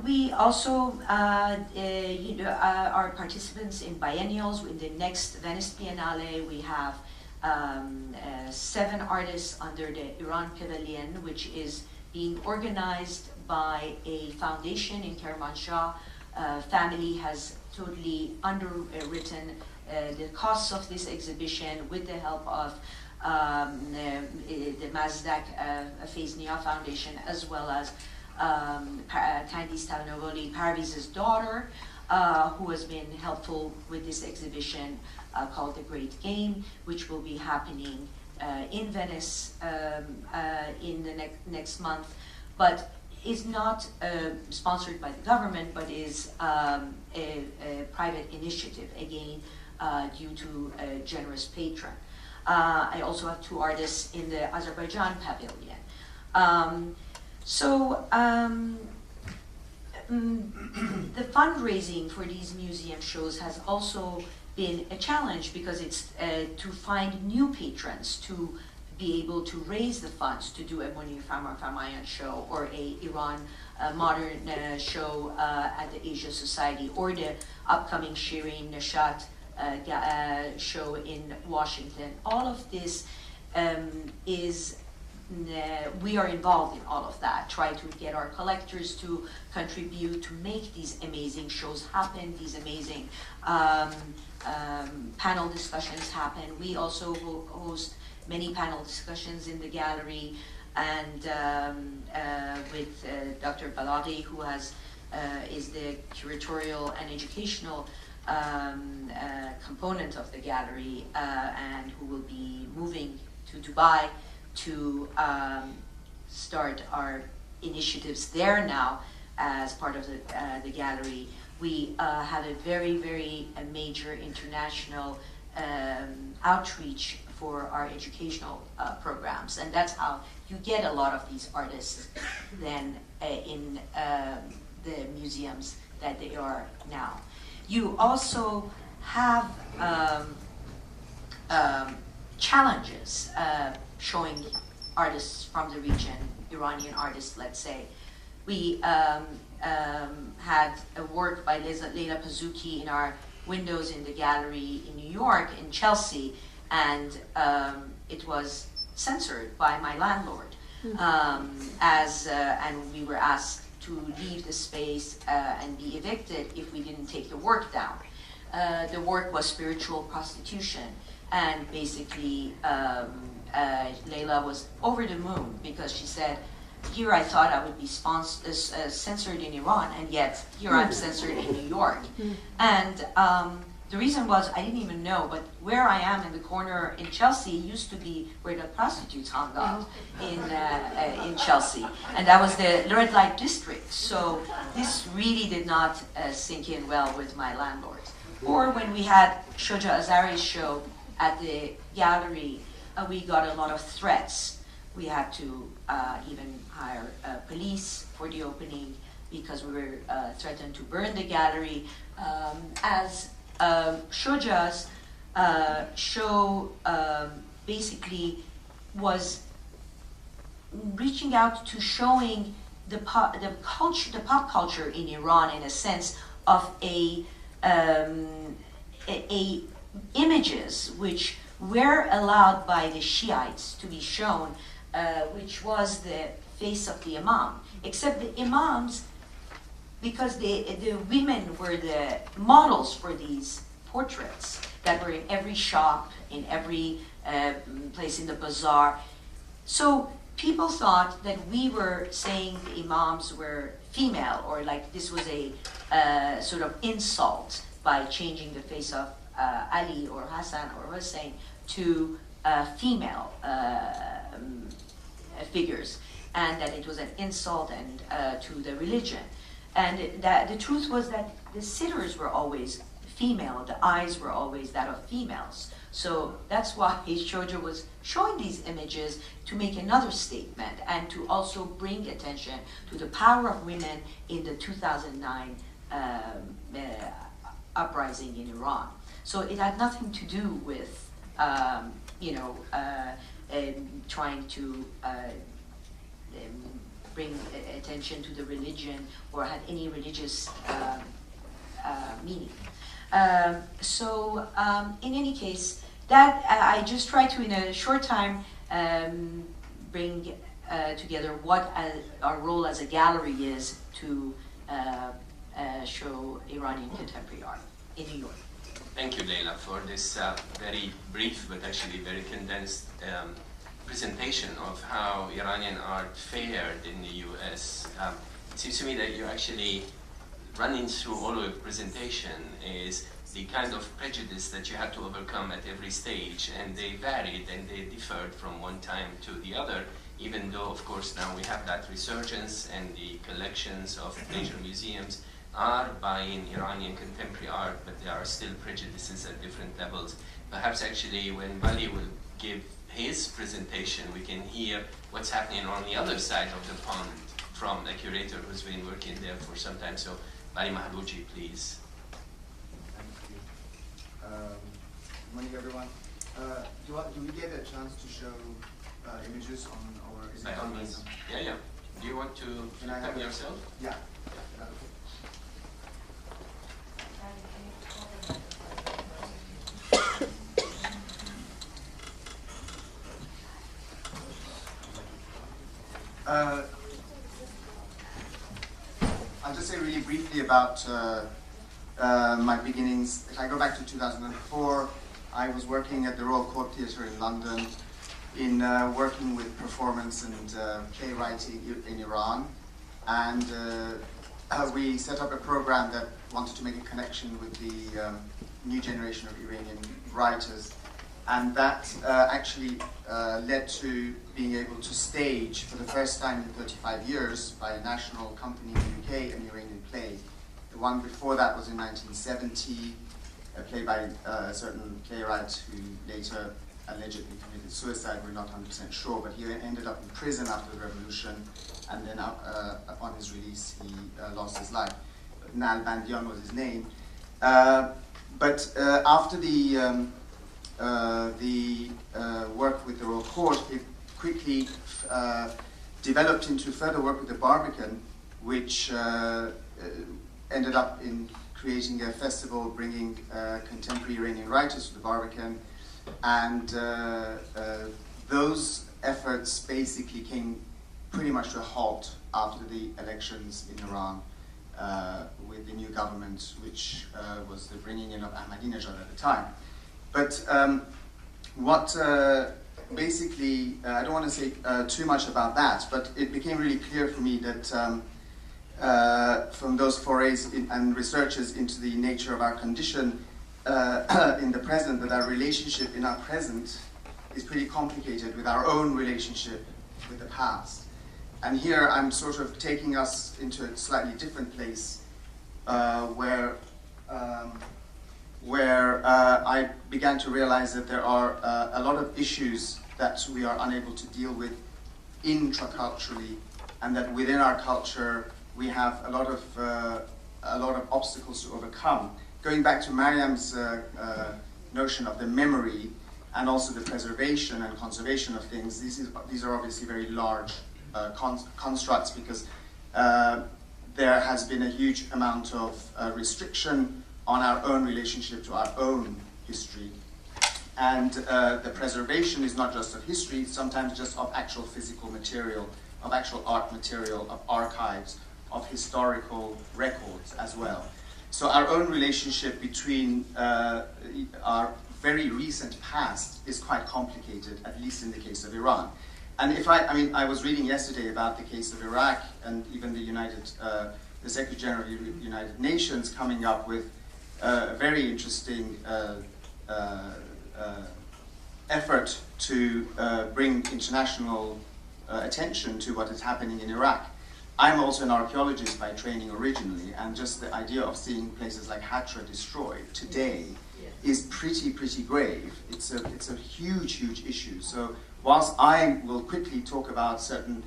We also are participants in biennials. In the next Venice Biennale, we have 7 artists under the Iran Pavilion, which is being organized by a foundation in Kermanshah. Family has totally underwritten the costs of this exhibition with the help of the Mazdak Feyznia Foundation, as well as Parviz Tanavoli, Parviz's daughter, who has been helpful with this exhibition called The Great Game, which will be happening in Venice in the next month, but is not sponsored by the government, but is a private initiative, again, due to a generous patron. I also have 2 artists in the Azerbaijan Pavilion. The fundraising for these museum shows has also been a challenge, because it's to find new patrons to be able to raise the funds to do a Munir Farmayan show, or a Iran modern show at the Asia Society, or the upcoming Shirin Neshat show in Washington. All of this we are involved in all of that, try to get our collectors to contribute to make these amazing shows happen, these amazing panel discussions happen. We also host many panel discussions in the gallery, and with Dr. Balaghi, who is the curatorial and educational component of the gallery, and who will be moving to Dubai to start our initiatives there now as part of the gallery. We have a very, very major international outreach for our educational programs, and that's how you get a lot of these artists then in the museums that they are now. You also have challenges showing artists from the region, Iranian artists, let's say. We had a work by Leila Pazuki in our windows in the gallery in New York, in Chelsea, and it was censored by my landlord. And we were asked to leave the space and be evicted if we didn't take the work down. The work was spiritual prostitution, and basically Leila was over the moon, because she said, here I thought I would be censored in Iran, and yet here I'm censored in New York. And the reason was I didn't even know, but where I am in the corner in Chelsea used to be where the prostitutes hung out in Chelsea, and that was the red light district. So this really did not sink in well with my landlords. Or when we had Shoja Azari's show at the gallery, we got a lot of threats. We had to even hire police for the opening because we were threatened to burn the gallery. As Shoja's show basically was reaching out to showing the pop culture in Iran in a sense of a images which were allowed by the Shiites to be shown, which was the face of the Imam, except the Imams, because the women were the models for these portraits that were in every shop, in every place in the bazaar. So people thought that we were saying the Imams were female, or like this was a sort of insult by changing the face of Ali or Hassan or Hussein to female figures, and that it was an insult and to the religion. And that the truth was that the sitters were always female, the eyes were always that of females. So that's why Shoja was showing these images to make another statement and to also bring attention to the power of women in the 2009 uprising in Iran. So it had nothing to do with, trying to bring attention to the religion or had any religious meaning. In any case, that I just try to, in a short time, bring together what our role as a gallery is to show Iranian contemporary art in New York. Thank you, Leila, for this very brief but actually very condensed presentation of how Iranian art fared in the US. It seems to me that you're actually running through all of your presentation is the kind of prejudice that you had to overcome at every stage, and they varied and they differed from one time to the other, even though, of course, now we have that resurgence and the collections of major museums are buying Iranian contemporary art, but there are still prejudices at different levels. Perhaps actually when Vali will give his presentation, we can hear what's happening on the other side of the pond from a curator who's been working there for some time. So, Vali Mahlouji, please. Thank you. Good morning, everyone. Do we get a chance to show images on our... By all means. Yeah. Do you want to come yourself? Yeah. I'll just say really briefly about my beginnings. If I go back to 2004, I was working at the Royal Court Theatre in London in working with performance and playwriting in Iran. And we set up a program that wanted to make a connection with the new generation of Iranian writers. And that actually led to being able to stage, for the first time in 35 years, by a national company in the UK, an Iranian play. The one before that was in 1970, a play by a certain playwright who later allegedly committed suicide. We're not 100% sure, but he ended up in prison after the revolution, and then upon his release, he lost his life. Nal Bandian was his name. But after the work with the Royal Court, it quickly developed into further work with the Barbican, which ended up in creating a festival bringing contemporary Iranian writers to the Barbican. And those efforts basically came pretty much to a halt after the elections in Iran with the new government, which was the bringing in of Ahmadinejad at the time. But basically, I don't want to say too much about that, but it became really clear for me that from those forays and researches into the nature of our condition, in the present, that our relationship in our present is pretty complicated with our own relationship with the past. And here I'm sort of taking us into a slightly different place where I began to realize that there are a lot of issues that we are unable to deal with intraculturally, and that within our culture we have a lot of obstacles to overcome. Going back to Maryam's notion of the memory and also the preservation and conservation of things, these are obviously very large constructs, because there has been a huge amount of restriction on our own relationship to our own history. And the preservation is not just of history, it's sometimes just of actual physical material, of actual art material, of archives, of historical records as well. So our own relationship between our very recent past is quite complicated, at least in the case of Iran. And I was reading yesterday about the case of Iraq, and even the Secretary General of the United Nations coming up with a very interesting effort to bring international attention to what is happening in Iraq. I'm also an archaeologist by training originally, and just the idea of seeing places like Hatra destroyed today is pretty grave. It's a huge issue. So whilst I will quickly talk about certain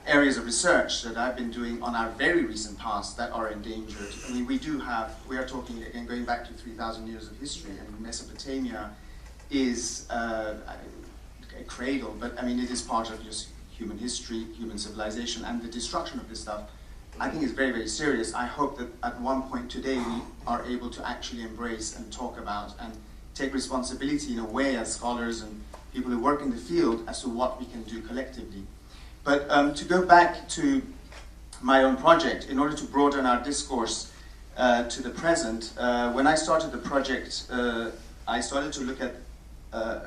areas of research that I've been doing on our very recent past that are endangered, I mean, we are talking again going back to 3,000 years of history, and Mesopotamia is a cradle, but I mean, it is part of just human history, human civilization, and the destruction of this stuff, I think, is very serious. I hope that at one point today we are able to actually embrace and talk about and take responsibility in a way as scholars and people who work in the field as to what we can do collectively. But to go back to my own project, in order to broaden our discourse to the present, when I started the project, I started to look at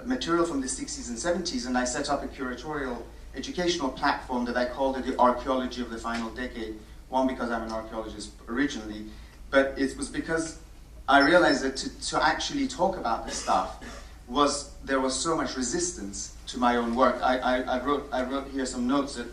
material from the 60s and 70s, and I set up a curatorial educational platform that I called it the Archaeology of the Final Decade. One, because I'm an archaeologist originally, but it was because I realized that to actually talk about this stuff there was so much resistance to my own work. I wrote here some notes that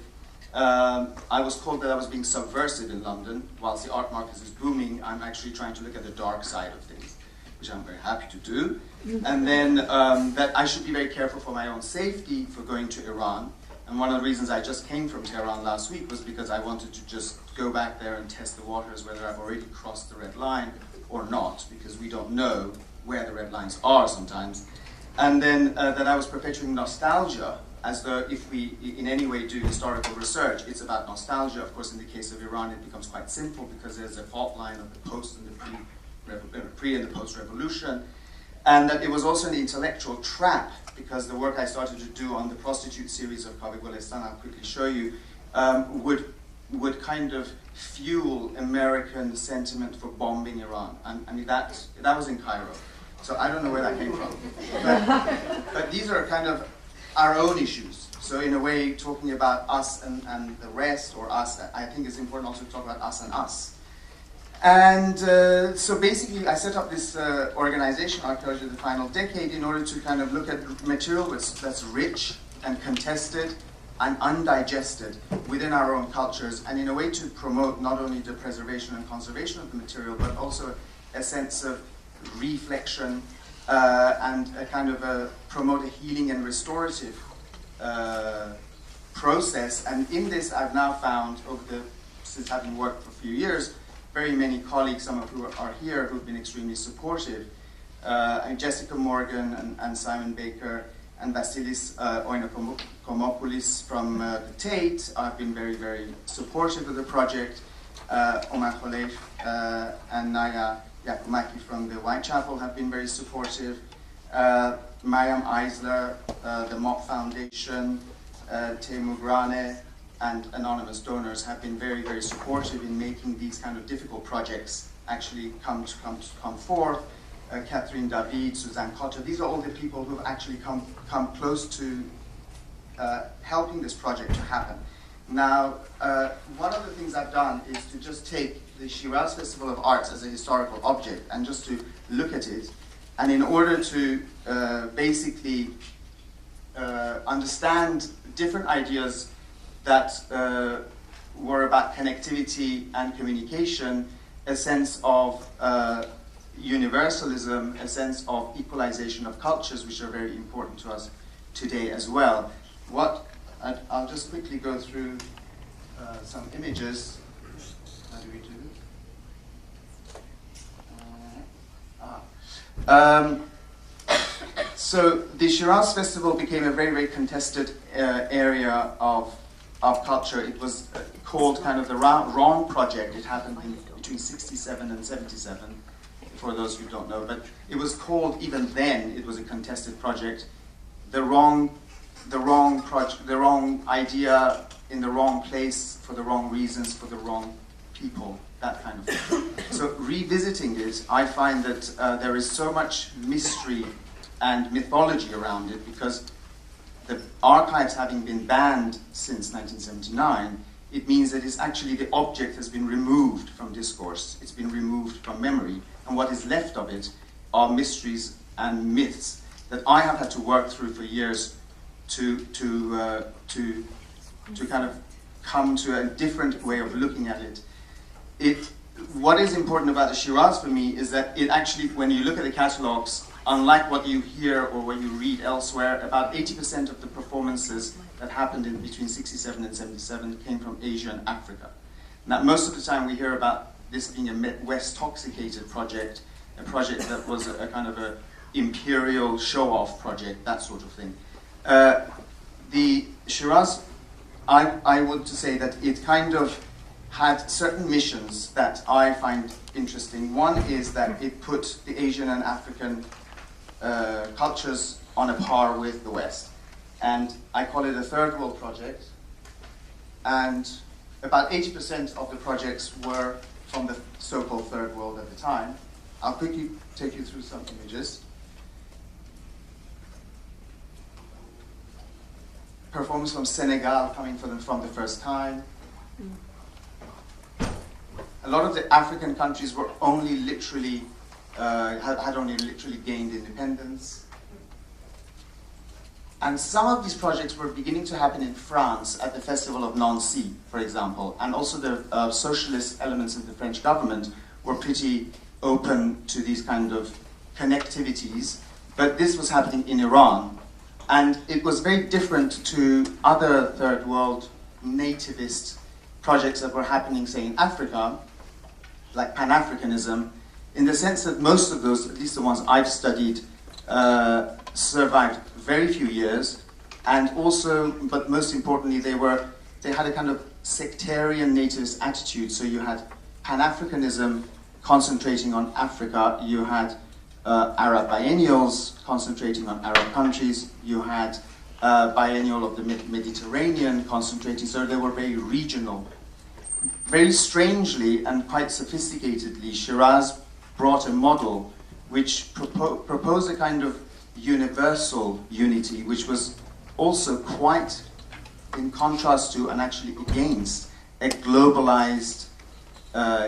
I was told that I was being subversive in London. Whilst the art market is booming, I'm actually trying to look at the dark side of things, which I'm very happy to do. And then that I should be very careful for my own safety for going to Iran. And one of the reasons I just came from Tehran last week was because I wanted to just go back there and test the waters, whether I've already crossed the red line or not, because we don't know where the red lines are sometimes. And then that I was perpetuating nostalgia, as though if we in any way do historical research, it's about nostalgia. Of course, in the case of Iran, it becomes quite simple because there's a fault line of the post and the pre and the post-revolution. And that it was also an intellectual trap, because the work I started to do on the prostitute series of Kaveh Golestan, I'll quickly show you, would kind of fuel American sentiment for bombing Iran. And I mean, that was in Cairo. So I don't know where that came from. But these are kind of our own issues. So in a way, talking about us and the rest, or us, I think it's important also to talk about us and us. And so basically, I set up this organization, Archaeology of the Final Decade, in order to kind of look at material that's rich and contested and undigested within our own cultures, and in a way to promote not only the preservation and conservation of the material, but also a sense of reflection and a kind of promote a healing and restorative process. And in this, I've now found, since having worked for a few years, very many colleagues, some of who are here, who've been extremely supportive. And Jessica Morgan and Simon Baker and Vasilis Oinokomopoulos from the Tate have been very supportive of the project. Omar Khalef and Naya Yakumaki from the Whitechapel have been very supportive. Maryam Eisler, the Mott Foundation, Temu Grane, and anonymous donors have been very supportive in making these kind of difficult projects actually come forth. Catherine David, Suzanne Cotter, these are all the people who've actually come close to helping this project to happen. Now, one of the things I've done is to just take the Shiraz Festival of Arts as a historical object and just to look at it, and in order to basically understand different ideas that were about connectivity and communication, a sense of universalism, a sense of equalization of cultures, which are very important to us today as well. I'll just quickly go through some images. How do we do this? So the Shiraz Festival became a very, very contested area of culture. It was called kind of the Ron Project. It happened between 67 and 77, for those who don't know. But it was called, even then, it was a contested project. The wrong idea in the wrong place for the wrong reasons for the wrong people, that kind of thing. So revisiting it, I find that there is so much mystery and mythology around it, because the archives having been banned since 1979, it means that it's actually the object has been removed from discourse, it's been removed from memory, and what is left of it are mysteries and myths that I have had to work through for years to kind of come to a different way of looking at it. What is important about the Shiraz for me is that it actually, when you look at the catalogs, unlike what you hear or what you read elsewhere, about 80% of the performances that happened in between 67 and 77 came from Asia and Africa. Now, most of the time we hear about this being a West-toxicated project, a project that was a kind of a imperial show-off project, that sort of thing. The Shiraz, I would say that it kind of had certain missions that I find interesting. One is that it put the Asian and African cultures on a par with the West. And I call it a third world project. And about 80% of the projects were from the so-called third world at the time. I'll quickly take you through some images. Performance from Senegal coming from the first time. A lot of the African countries were only literally, had only literally gained independence. And some of these projects were beginning to happen in France at the Festival of Nancy, for example. And also the socialist elements of the French government were pretty open to these kind of connectivities. But this was happening in Iran. And it was very different to other third world nativist projects that were happening, say, in Africa, like Pan-Africanism, in the sense that most of those, at least the ones I've studied, survived very few years, and also, but most importantly, they had a kind of sectarian nativist attitude. So you had Pan-Africanism concentrating on Africa, you had Arab biennials concentrating on Arab countries, you had biennial of the Mediterranean concentrating, so they were very regional. Very strangely and quite sophisticatedly, Shiraz brought a model which proposed a kind of universal unity, which was also quite in contrast to and actually against a globalized,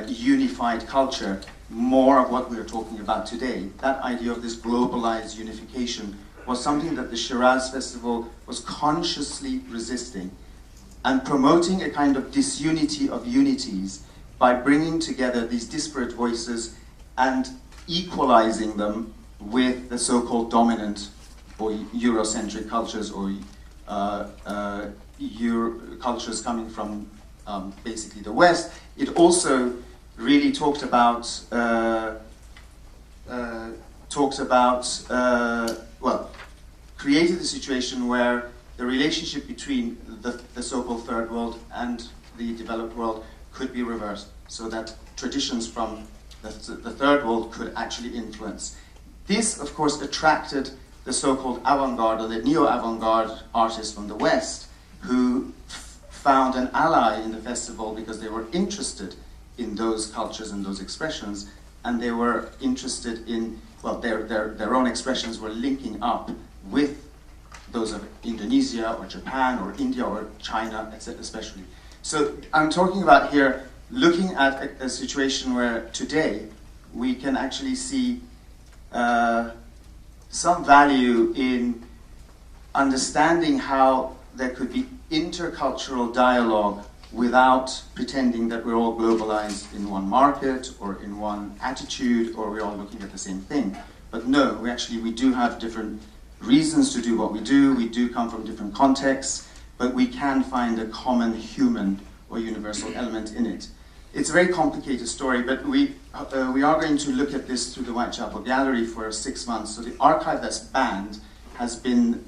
unified culture, more of what we're talking about today. That idea of this globalized unification was something that the Shiraz Festival was consciously resisting and promoting a kind of disunity of unities by bringing together these disparate voices and equalizing them with the so-called dominant or Eurocentric cultures or cultures coming from basically the West. It also really talked about created a situation where the relationship between the so-called third world and the developed world could be reversed, so that traditions from the third world could actually influence. This, of course, attracted the so-called avant-garde or the neo-avant-garde artists from the West, who found an ally in the festival because they were interested in those cultures and those expressions, and they were interested in, well, their own expressions were linking up with those of Indonesia or Japan or India or China, etc. especially. So I'm talking about here looking at a situation where today we can actually see some value in understanding how there could be intercultural dialogue without pretending that we're all globalized in one market or in one attitude or we're all looking at the same thing. But no, we do have different reasons to do what we do come from different contexts, but we can find a common human or universal element in it. It's a very complicated story, but we are going to look at this through the Whitechapel Gallery for 6 months. So the archive that's banned has been,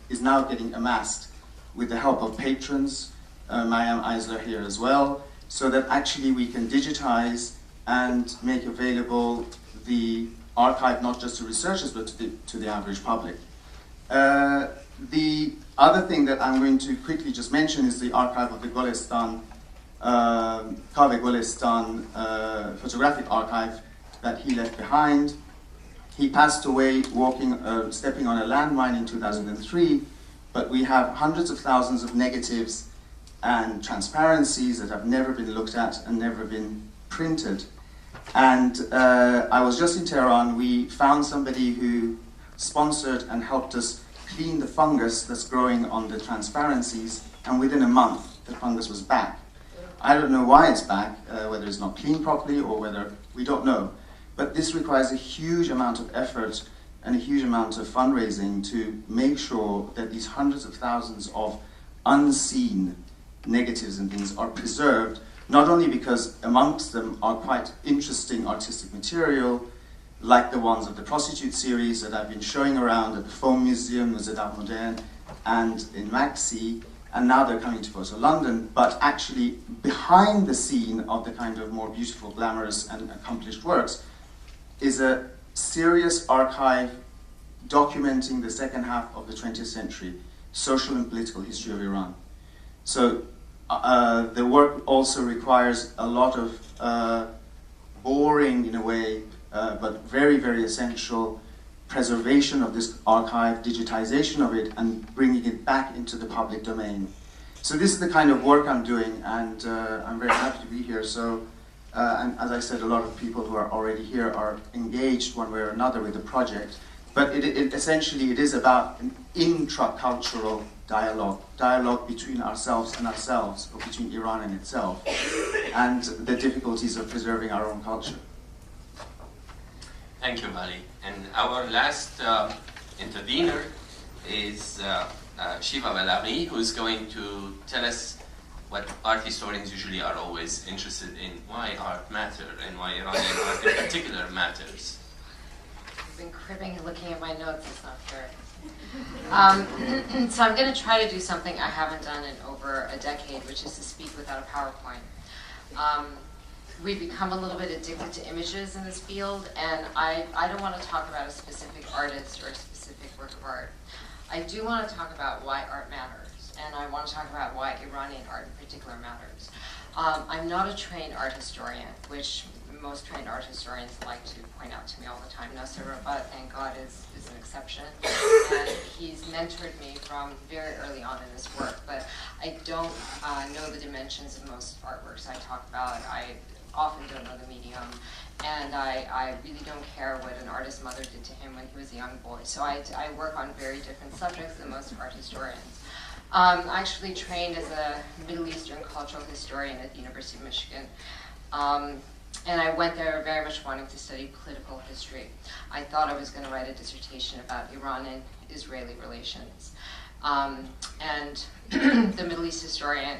is now getting amassed with the help of patrons, Maryam Eisler here as well, so that actually we can digitize and make available the archive not just to researchers but to the average public. The other thing that I'm going to quickly just mention is the archive of the Golestan, Kaveh Golestan photographic archive that he left behind. He passed away stepping on a landmine in 2003, but we have hundreds of thousands of negatives and transparencies that have never been looked at and never been printed. And I was just in Tehran. We found somebody who sponsored and helped us clean the fungus that's growing on the transparencies, and within a month the fungus was back. I don't know why it's back, whether it's not cleaned properly or whether, we don't know. But this requires a huge amount of effort and a huge amount of fundraising to make sure that these hundreds of thousands of unseen negatives and things are preserved, not only because amongst them are quite interesting artistic material, like the ones of the prostitute series that I've been showing around at the Foam Museum, the Zedar Modern, and in Maxi, and now they're coming to Photo London, but actually behind the scene of the kind of more beautiful, glamorous, and accomplished works is a serious archive documenting the second half of the 20th century, social and political history of Iran. So the work also requires a lot of boring, in a way, but very, very essential preservation of this archive, digitization of it, and bringing it back into the public domain. So this is the kind of work I'm doing, and I'm very happy to be here. So, and as I said, a lot of people who are already here are engaged one way or another with the project. But essentially it is about an intra-cultural dialogue between ourselves and ourselves, or between Iran and itself, and the difficulties of preserving our own culture. Thank you, Vali. And our last intervener is Shiva Melody, who's going to tell us what art historians usually are always interested in, why art matters, and why Iranian art in particular matters. I've been cribbing and looking at my notes, it's not fair. So I'm going to try to do something I haven't done in over a decade, which is to speak without a PowerPoint. We've become a little bit addicted to images in this field, and I don't want to talk about a specific artist or a specific work of art. I do want to talk about why art matters, and I want to talk about why Iranian art in particular matters. I'm not a trained art historian, which most trained art historians like to point out to me all the time. Nasser, Rabbat, thank God, is an exception, and he's mentored me from very early on in this work, but I don't know the dimensions of most artworks I talk about. I often don't know the medium, and I really don't care what an artist's mother did to him when he was a young boy. So I work on very different subjects than most art historians. I actually trained as a Middle Eastern cultural historian at the University of Michigan. And I went there very much wanting to study political history. I thought I was going to write a dissertation about Iran and Israeli relations. And the Middle East historian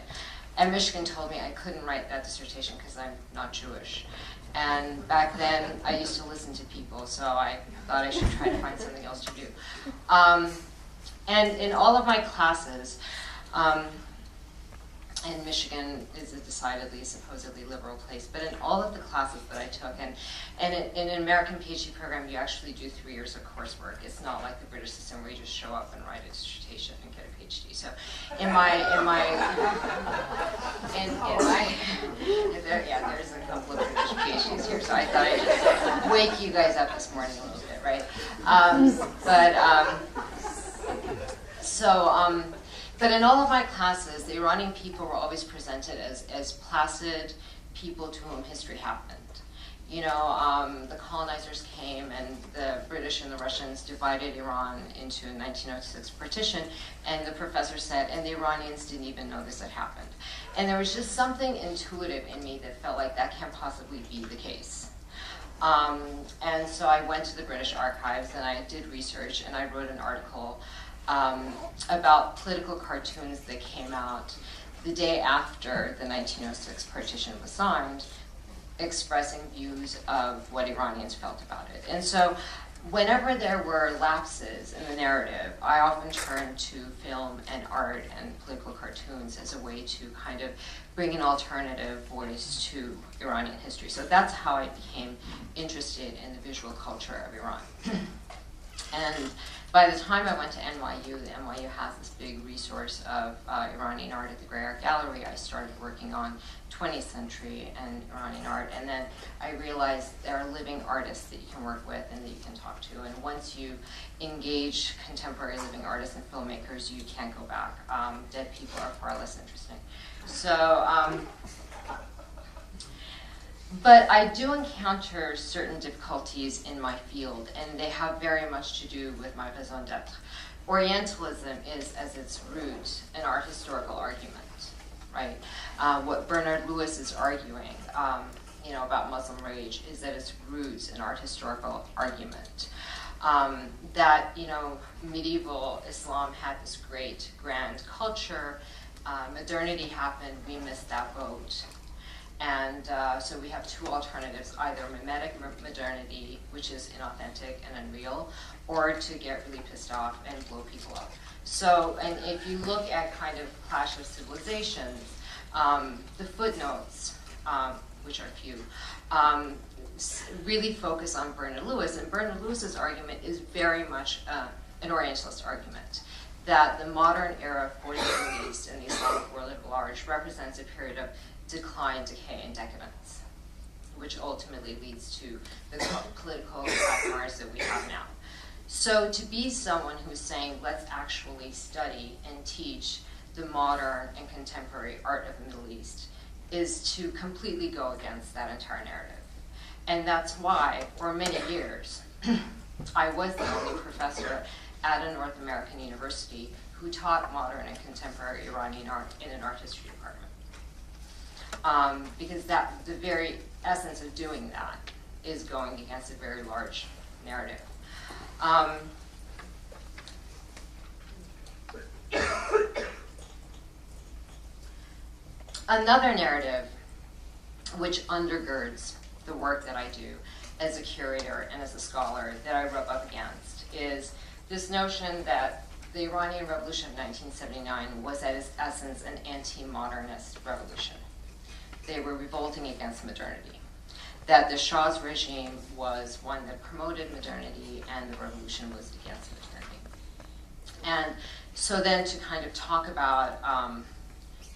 at Michigan told me I couldn't write that dissertation because I'm not Jewish. And back then, I used to listen to people, so I thought I should try to find something else to do. And in all of my classes, and Michigan is a decidedly, supposedly liberal place, but in all of the classes that I took, and in an American PhD program, you actually do 3 years of coursework. It's not like the British system where you just show up and write a dissertation and get a PhD. So there's a couple of British PhDs here, so I thought I'd just wake you guys up this morning a little bit, right? But in all of my classes, the Iranian people were always presented as placid people to whom history happened. You know, the colonizers came and the British and the Russians divided Iran into a 1906 partition, and the professor said, and the Iranians didn't even know this had happened. And there was just something intuitive in me that felt like that can't possibly be the case. And so I went to the British archives and I did research and I wrote an article about political cartoons that came out the day after the 1906 partition was signed, expressing views of what Iranians felt about it. And so whenever there were lapses in the narrative, I often turned to film and art and political cartoons as a way to kind of bring an alternative voice to Iranian history. So that's how I became interested in the visual culture of Iran. And by the time I went to NYU, the NYU has this big resource of Iranian art at the Gray Art Gallery. I started working on 20th century and Iranian art, and then I realized there are living artists that you can work with and that you can talk to, and once you engage contemporary living artists and filmmakers, you can't go back. Dead people are far less interesting. So, but I do encounter certain difficulties in my field, and they have very much to do with my raison d'etre. Orientalism is, as its root, an art historical argument, right? What Bernard Lewis is arguing, you know, about Muslim rage is that its roots an art historical argument. That, you know, medieval Islam had this great grand culture. Modernity happened, we missed that boat. And so we have two alternatives, either mimetic modernity, which is inauthentic and unreal, or to get really pissed off and blow people up. So, and if you look at kind of Clash of Civilizations, the footnotes, which are few, really focus on Bernard Lewis, and Bernard Lewis's argument is very much an Orientalist argument, that the modern era for the Middle East and the Islamic world at large represents a period of decline, decay, and decadence, which ultimately leads to the political platforms that we have now. So to be someone who's saying, let's actually study and teach the modern and contemporary art of the Middle East is to completely go against that entire narrative. And that's why, for many years, I was the only professor at a North American university who taught modern and contemporary Iranian art in an art history department. Because the very essence of doing that is going against a very large narrative. Another narrative which undergirds the work that I do as a curator and as a scholar that I rub up against is this notion that the Iranian Revolution of 1979 was at its essence an anti-modernist revolution. They were revolting against modernity. That the Shah's regime was one that promoted modernity and the revolution was against modernity. And so then to kind of talk about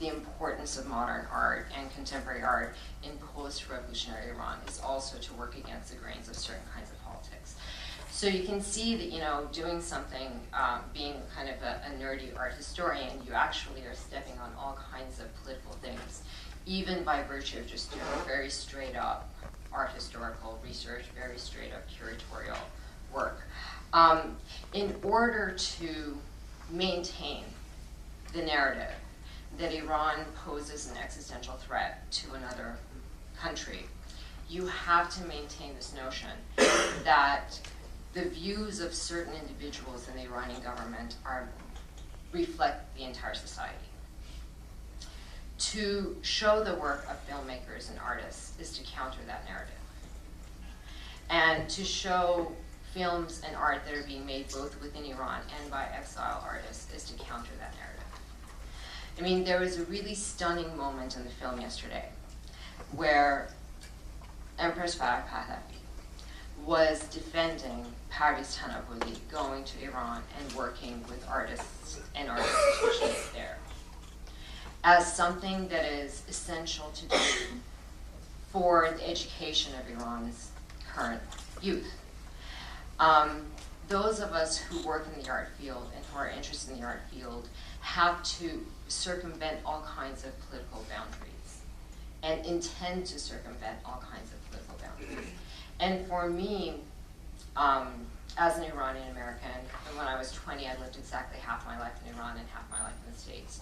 the importance of modern art and contemporary art in post-revolutionary Iran is also to work against the grains of certain kinds of politics. So you can see that, you know, doing something, being kind of a nerdy art historian, you actually are stepping on all kinds of political things, even by virtue of just doing very straight up art historical research, very straight up curatorial work. In order to maintain the narrative that Iran poses an existential threat to another country, you have to maintain this notion that the views of certain individuals in the Iranian government reflect the entire society. To show the work of filmmakers and artists is to counter that narrative. And to show films and art that are being made both within Iran and by exile artists is to counter that narrative. I mean, there was a really stunning moment in the film yesterday where Empress Farah Pahlavi was defending Parviz Tanavoli going to Iran and working with artists and art institutions there as something that is essential to do for the education of Iran's current youth. those of us who work in the art field and who are interested in the art field have to circumvent all kinds of political boundaries and intend to circumvent all kinds of political boundaries. And for me, as an Iranian American, and when I was 20, I lived exactly half my life in Iran and half my life in the States.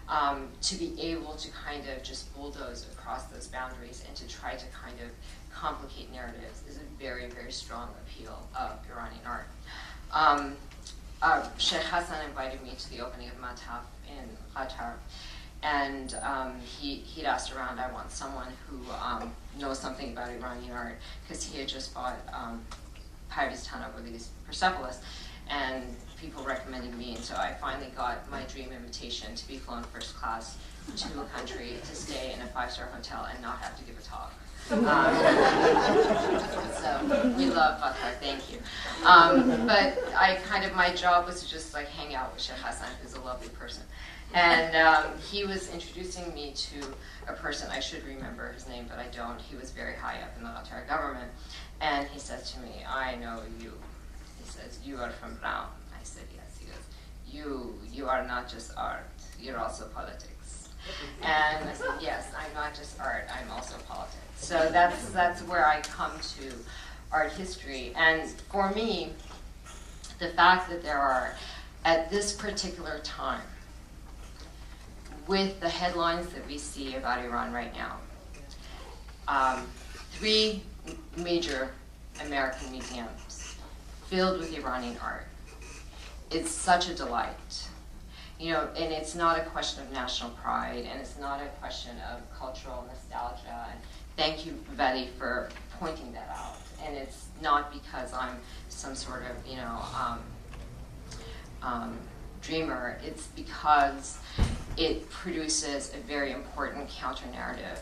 To be able to kind of just bulldoze across those boundaries and to try to kind of complicate narratives is a very, very strong appeal of Iranian art. Sheikh Hassan invited me to the opening of Mataf in Qatar, and he'd asked around, I want someone who knows something about Iranian art, because he had just bought Parviz Tanavoli's Persepolis, and people recommended me, and so I finally got my dream invitation to be flown first class to a country to stay in a 5-star hotel and not have to give a talk. So we love Qatar, thank you. But my job was to just like hang out with Sheikh Hassan, who's a lovely person. And he was introducing me to a person, I should remember his name, but I don't. He was very high up in the Qatar government. And he said to me, I know you. He says, you are from Brown. I said, yes. He goes, you are not just art, you're also politics. And I said, yes, I'm not just art, I'm also politics. So that's where I come to art history. And for me, the fact that there are, at this particular time, with the headlines that we see about Iran right now, 3 major American museums filled with Iranian art. It's such a delight. And it's not a question of national pride, and it's not a question of cultural nostalgia. And thank you, Vali, for pointing that out. And it's not because I'm some sort of, dreamer. It's because it produces a very important counter-narrative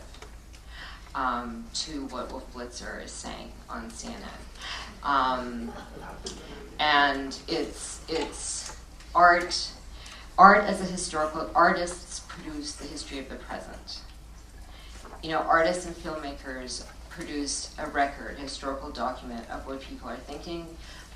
to what Wolf Blitzer is saying on CNN. And it's art as a historical, artists produce the history of the present. Artists and filmmakers produce a record, a historical document of what people are thinking,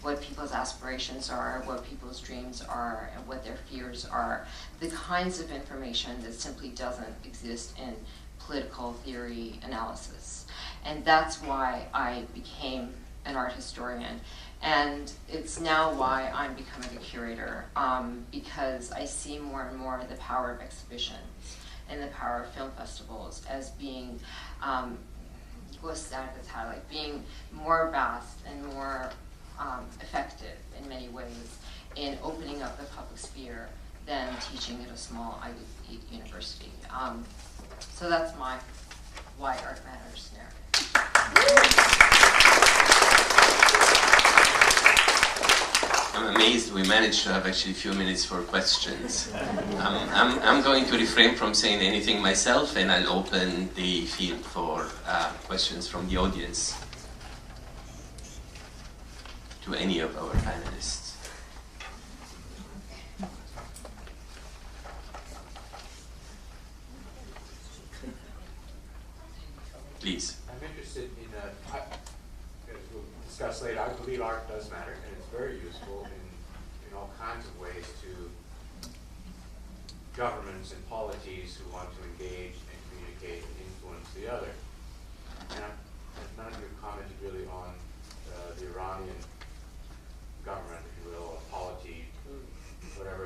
what people's aspirations are, what people's dreams are, and what their fears are. The kinds of information that simply doesn't exist in political theory analysis. And that's why I became an art historian. And it's now why I'm becoming a curator, because I see more and more the power of exhibitions and the power of film festivals as being, being more vast and more effective in many ways in opening up the public sphere than teaching at a small Ivy League university. So that's my why art matters narrative. I'm amazed we managed to have actually a few minutes for questions. I'm going to refrain from saying anything myself, and I'll open the field for questions from the audience to any of our panelists. Please. I'm interested in, as we'll discuss later, I believe art does matter, and it's very useful in all kinds of ways to governments and polities who want to engage and communicate and influence the other. And none of you have commented really on the Iranian government, if you will, or polity, whatever,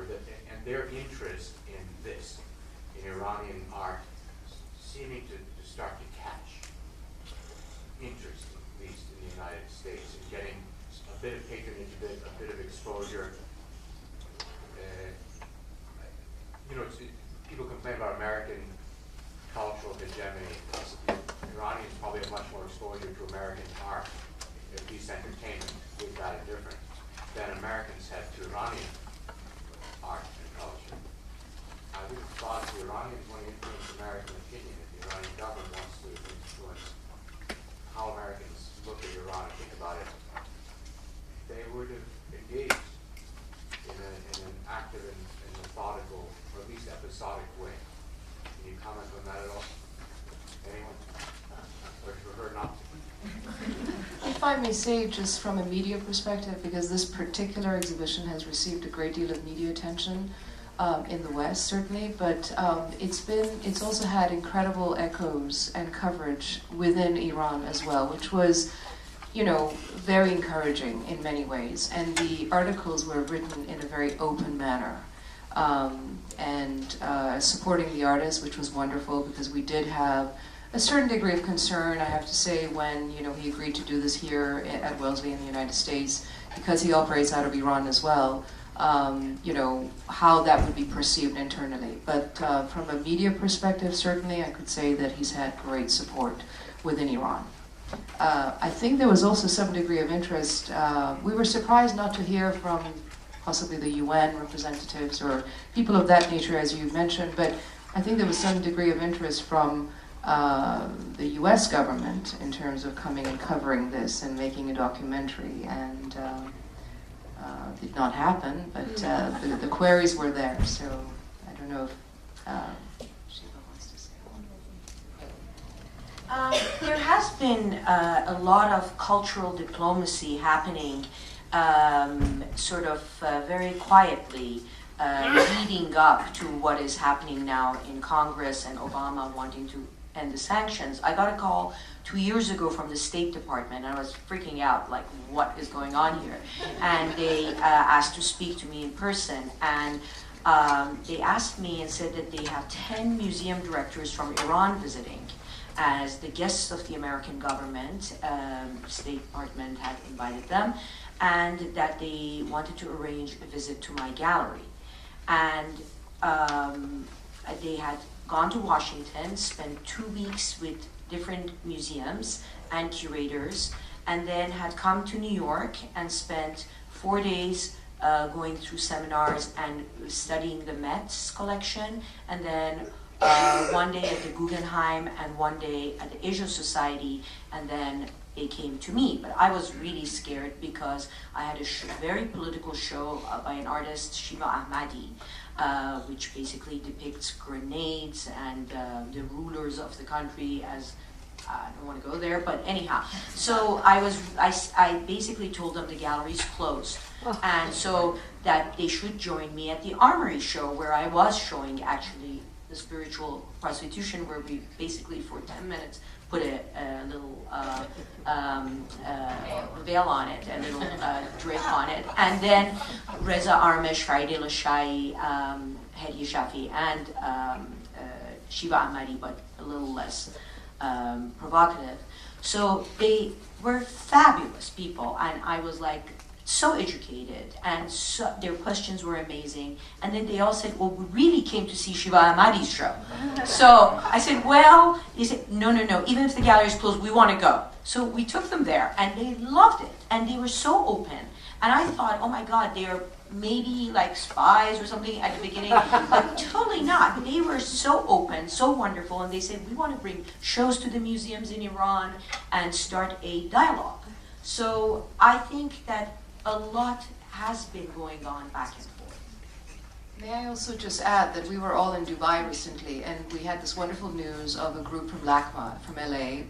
and their interest in this, in Iranian art, seeming to start to catch interest, at least in the United States, in getting a bit of patronage, a bit of exposure. People complain about American cultural hegemony. Iranians probably have much more exposure to American art, at least entertainment, with that different, than Americans have to Iranian art and culture. I would have thought the Iranians want to influence American opinion if the Iranian government wants to influence how Americans look at Iran and think about it. They would have engaged in an active and methodical, or at least episodic way. Can you comment on that at all? Anyone? Or prefer not to? if I may say, just from a media perspective, because this particular exhibition has received a great deal of media attention in the West, certainly, but it's also had incredible echoes and coverage within Iran as well, which was, you know, very encouraging in many ways. And the articles were written in a very open manner, and supporting the artist, which was wonderful, because we did have a certain degree of concern, I have to say, when, you know, he agreed to do this here at Wellesley in the United States, because he operates out of Iran as well, you know, how that would be perceived internally. But from a media perspective, certainly I could say that he's had great support within Iran. I think there was also some degree of interest. We were surprised not to hear from possibly the UN representatives or people of that nature, as you mentioned, but I think there was some degree of interest from the US government in terms of coming and covering this and making a documentary, and did not happen, but the queries were there, so I don't know if Shiva wants to say. There has been a lot of cultural diplomacy happening sort of very quietly, leading up to what is happening now in Congress and Obama wanting to end the sanctions. I got a call 2 years ago from the State Department, and I was freaking out, like, what is going on here? And they asked to speak to me in person, and they asked me and said that they have 10 museum directors from Iran visiting as the guests of the American government. State Department had invited them, and that they wanted to arrange a visit to my gallery. And they had gone to Washington, spent 2 weeks with different museums and curators, and then had come to New York and spent 4 days going through seminars and studying the Met's collection, and then 1 day at the Guggenheim and 1 day at the Asia Society, and then they came to me. But I was really scared because I had a very political show by an artist, Shiva Melody, which basically depicts grenades and the rulers of the country as, I don't want to go there, but anyhow. So I basically told them the gallery's closed. And so that they should join me at the Armory show, where I was showing actually the spiritual prostitution, where we basically for 10 minutes put a little veil on it, a little drape on it, and then Reza Armesh, Farideh Shai, Hedi Shafi, and Shiva Ahmadi, but a little less provocative. So they were fabulous people, and I was like so educated, and so, their questions were amazing. And then they all said, well, we really came to see Shiva Ahmadi's show. So I said, well, they said, no, even if the gallery is closed, we want to go. So we took them there, and they loved it, and they were so open. And I thought, oh my God, they're maybe like spies or something at the beginning, but totally not. They were so open, so wonderful, and they said, we want to bring shows to the museums in Iran and start a dialogue. So I think that a lot has been going on back and forth. May I also just add that we were all in Dubai recently, and we had this wonderful news of a group from LACMA, from LA,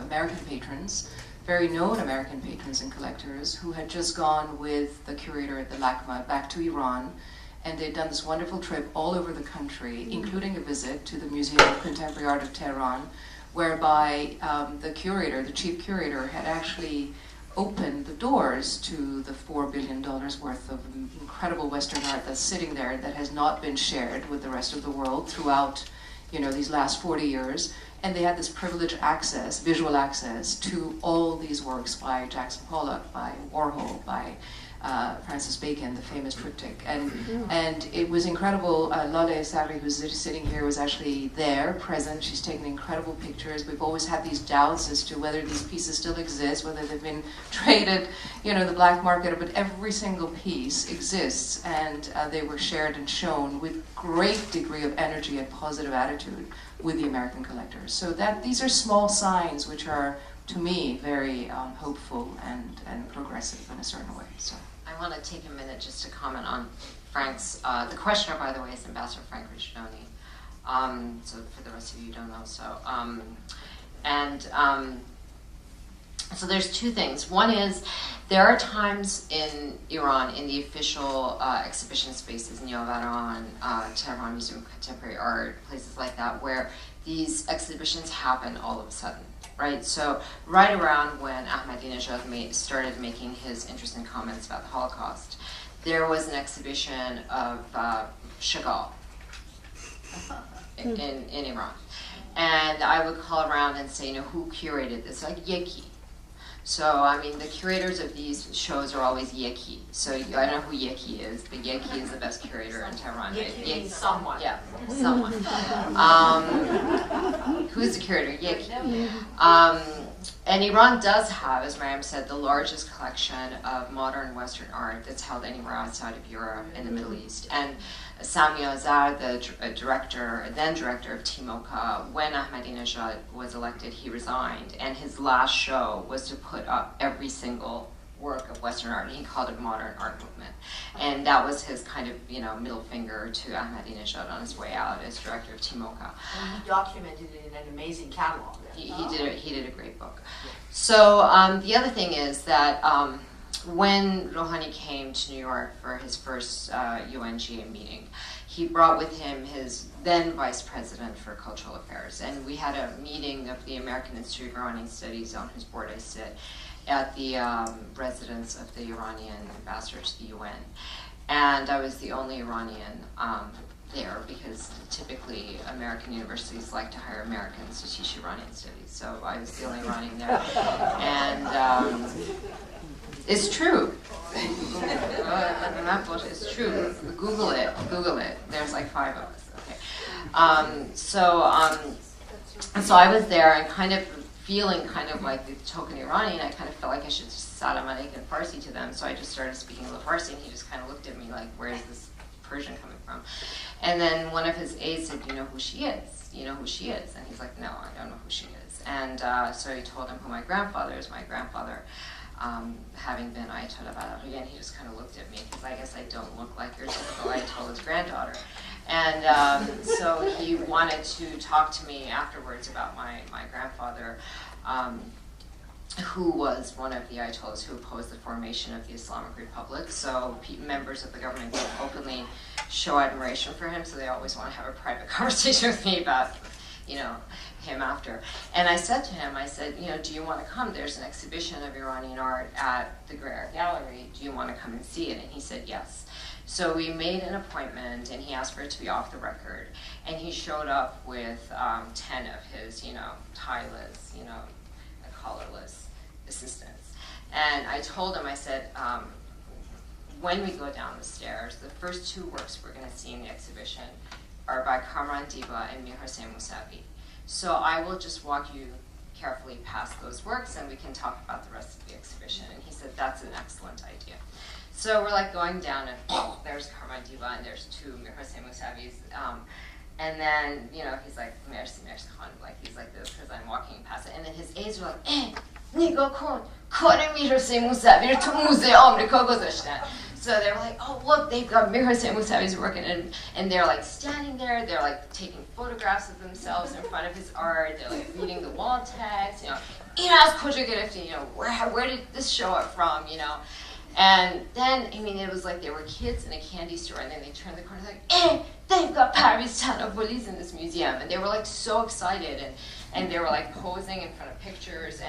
American patrons, very known American patrons and collectors, who had just gone with the curator at the LACMA back to Iran, and they'd done this wonderful trip all over the country, including a visit to the Museum of Contemporary Art of Tehran, whereby the curator, the chief curator, had actually opened the doors to the $4 billion worth of incredible Western art that's sitting there that has not been shared with the rest of the world throughout, you know, these last 40 years. And they had this privileged access, visual access, to all these works by Jackson Pollock, by Warhol, by Francis Bacon, the famous triptych. And it was incredible. Lale Sabri, who's sitting here, was actually there, present. She's taken incredible pictures. We've always had these doubts as to whether these pieces still exist, whether they've been traded, you know, the black market, but every single piece exists, and they were shared and shown with great degree of energy and positive attitude with the American collectors. So that these are small signs which are, to me, very hopeful and progressive in a certain way. So I want to take a minute just to comment on Frank's, the questioner, by the way, is Ambassador Frank Ricciardoni. So for the rest of you who don't know, so, So there's two things. One is, there are times in Iran, in the official exhibition spaces, Neovaran, Tehran Museum of Contemporary Art, places like that, where these exhibitions happen all of a sudden, right? So right around when Ahmadinejad started making his interesting comments about the Holocaust, there was an exhibition of Chagall in Iran. And I would call around and say, who curated this? Like, Yeki. So, I mean, the curators of these shows are always Yeki. So, I don't know who Yeki is, but Yeki is the best curator in Tehran. Yeki means someone. Yeah, someone. Who's the curator? Yeki. And Iran does have, as Maryam said, the largest collection of modern Western art that's held anywhere outside of Europe and the Middle East. And Sami Azar, the then director of Timoca, when Ahmadinejad was elected, he resigned. And his last show was to put up every single work of Western art. He called it modern art movement. And that was his kind of, middle finger to Ahmadinejad on his way out as director of Timoca. And he documented it in an amazing catalog. He did a great book. So the other thing is that when Rouhani came to New York for his first UNGA meeting, he brought with him his then vice president for cultural affairs. And we had a meeting of the American Institute of Iranian Studies, on whose board I sit, at the residence of the Iranian ambassador to the UN. And I was the only Iranian there, because typically American universities like to hire Americans to teach Iranian studies. So I was the only Iranian there. And it's true. It's true. Google it. There's like 5 of us. Okay. So I was there and kind of feeling kind of like the token Iranian. I kind of felt like I should just salam alaikum in Farsi to them. So I just started speaking a little Farsi, and he just kind of looked at me like, where is this Persian coming from? And then one of his aides said, "You know who she is? You know who she is?" And he's like, "No, I don't know who she is." And so he told him who my grandfather is. My grandfather, having been Ayatollah Balaghi, and he just kind of looked at me, because I guess I don't look like your typical Ayatollah's granddaughter. And so he wanted to talk to me afterwards about my grandfather, who was one of the Ayatollahs who opposed the formation of the Islamic Republic. So members of the government don't openly show admiration for him, so they always want to have a private conversation with me about, him after. And I said to him, I said, do you want to come? There's an exhibition of Iranian art at the Gray Art Gallery. Do you want to come and see it? And he said yes. So we made an appointment, and he asked for it to be off the record. And he showed up with 10 of his, tieless, collarless assistants. And I told him, I said, when we go down the stairs, the first 2 works we're going to see in the exhibition are by Kamran Diba and Mir Hossein Mousavi. So I will just walk you carefully past those works, and we can talk about the rest of the exhibition. And he said, that's an excellent idea. So we're like going down, and there's Kamran Diba, and there's 2 Mir Hossein Mousavis. And then, he's like, Merci Khan, like, he's like this, because I'm walking past it. And then his aides were like, نگاه کن کار Mir Hossein Mousavi رو تو موزه آمریکا گذاشتن. So they were like, oh, look, they've got Mir Hossein Mousavi's working, and they're like standing there, they're like taking photographs of themselves in front of his art, they're like reading the wall text, این از کجا گرفتی, where did this show up from, And then, it was like they were kids in a candy store, and then they turned the corner, like, they've got Parviz Tanavolis in this museum. And they were like so excited, and they were like posing in front of pictures.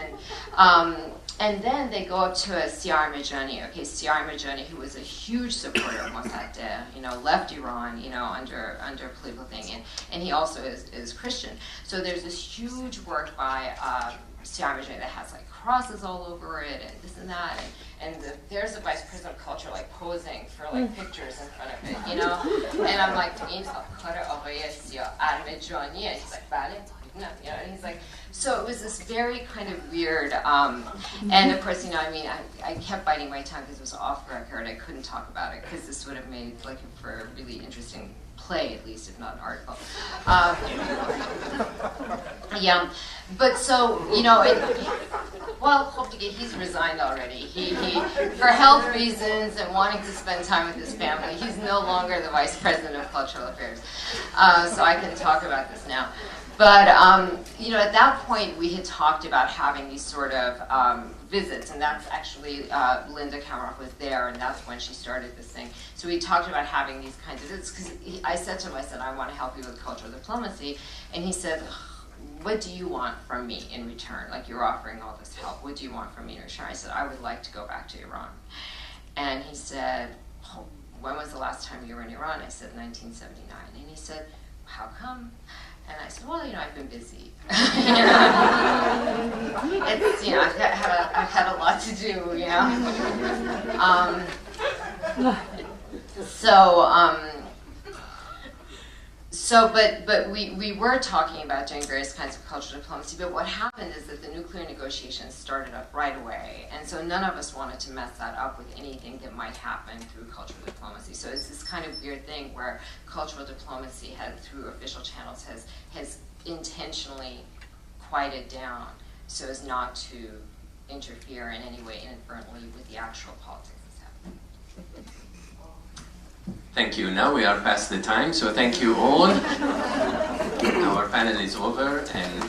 And then they go up to Siar Mejani, Siar Mejani, who was a huge supporter of Mossadegh, left Iran, under political thing, and he also is Christian. So there's this huge work by Siar Mejani that has like crosses all over it, and this and that, and there's the vice president of culture like posing for like pictures in front of it, And I'm like, این کار آقای سیاه ارمجانیه. He's like, بله. No, and he's like, so it was this very kind of weird, and of course, I kept biting my tongue because it was off record. I couldn't talk about it because this would have made like for a really interesting play, at least, if not an article. Yeah, but so, he's resigned already. He for health reasons and wanting to spend time with his family, he's no longer the vice president of cultural affairs. So I can talk about this now. But, you know, at that point, we had talked about having these sort of visits, and that's actually, Linda Kamarov was there, and that's when she started this thing. So we talked about having these kinds of visits, because I said to him, I said, I want to help you with cultural diplomacy, and he said, what do you want from me in return? Like, you're offering all this help, what do you want from me in return? I said, I would like to go back to Iran. And he said, oh, when was the last time you were in Iran? I said, 1979. And he said, how come? And I said, well, you know, I've been busy. It's, you know, I've had a lot to do, you know. But we were talking about doing various kinds of cultural diplomacy, but what happened is that the nuclear negotiations started up right away, and so none of us wanted to mess that up with anything that might happen through cultural diplomacy. So it's this kind of weird thing where cultural diplomacy through official channels has intentionally quieted down so as not to interfere in any way inadvertently with the actual politics that's happening. Thank you. Now we are past the time, so thank you all. Our panel is over, and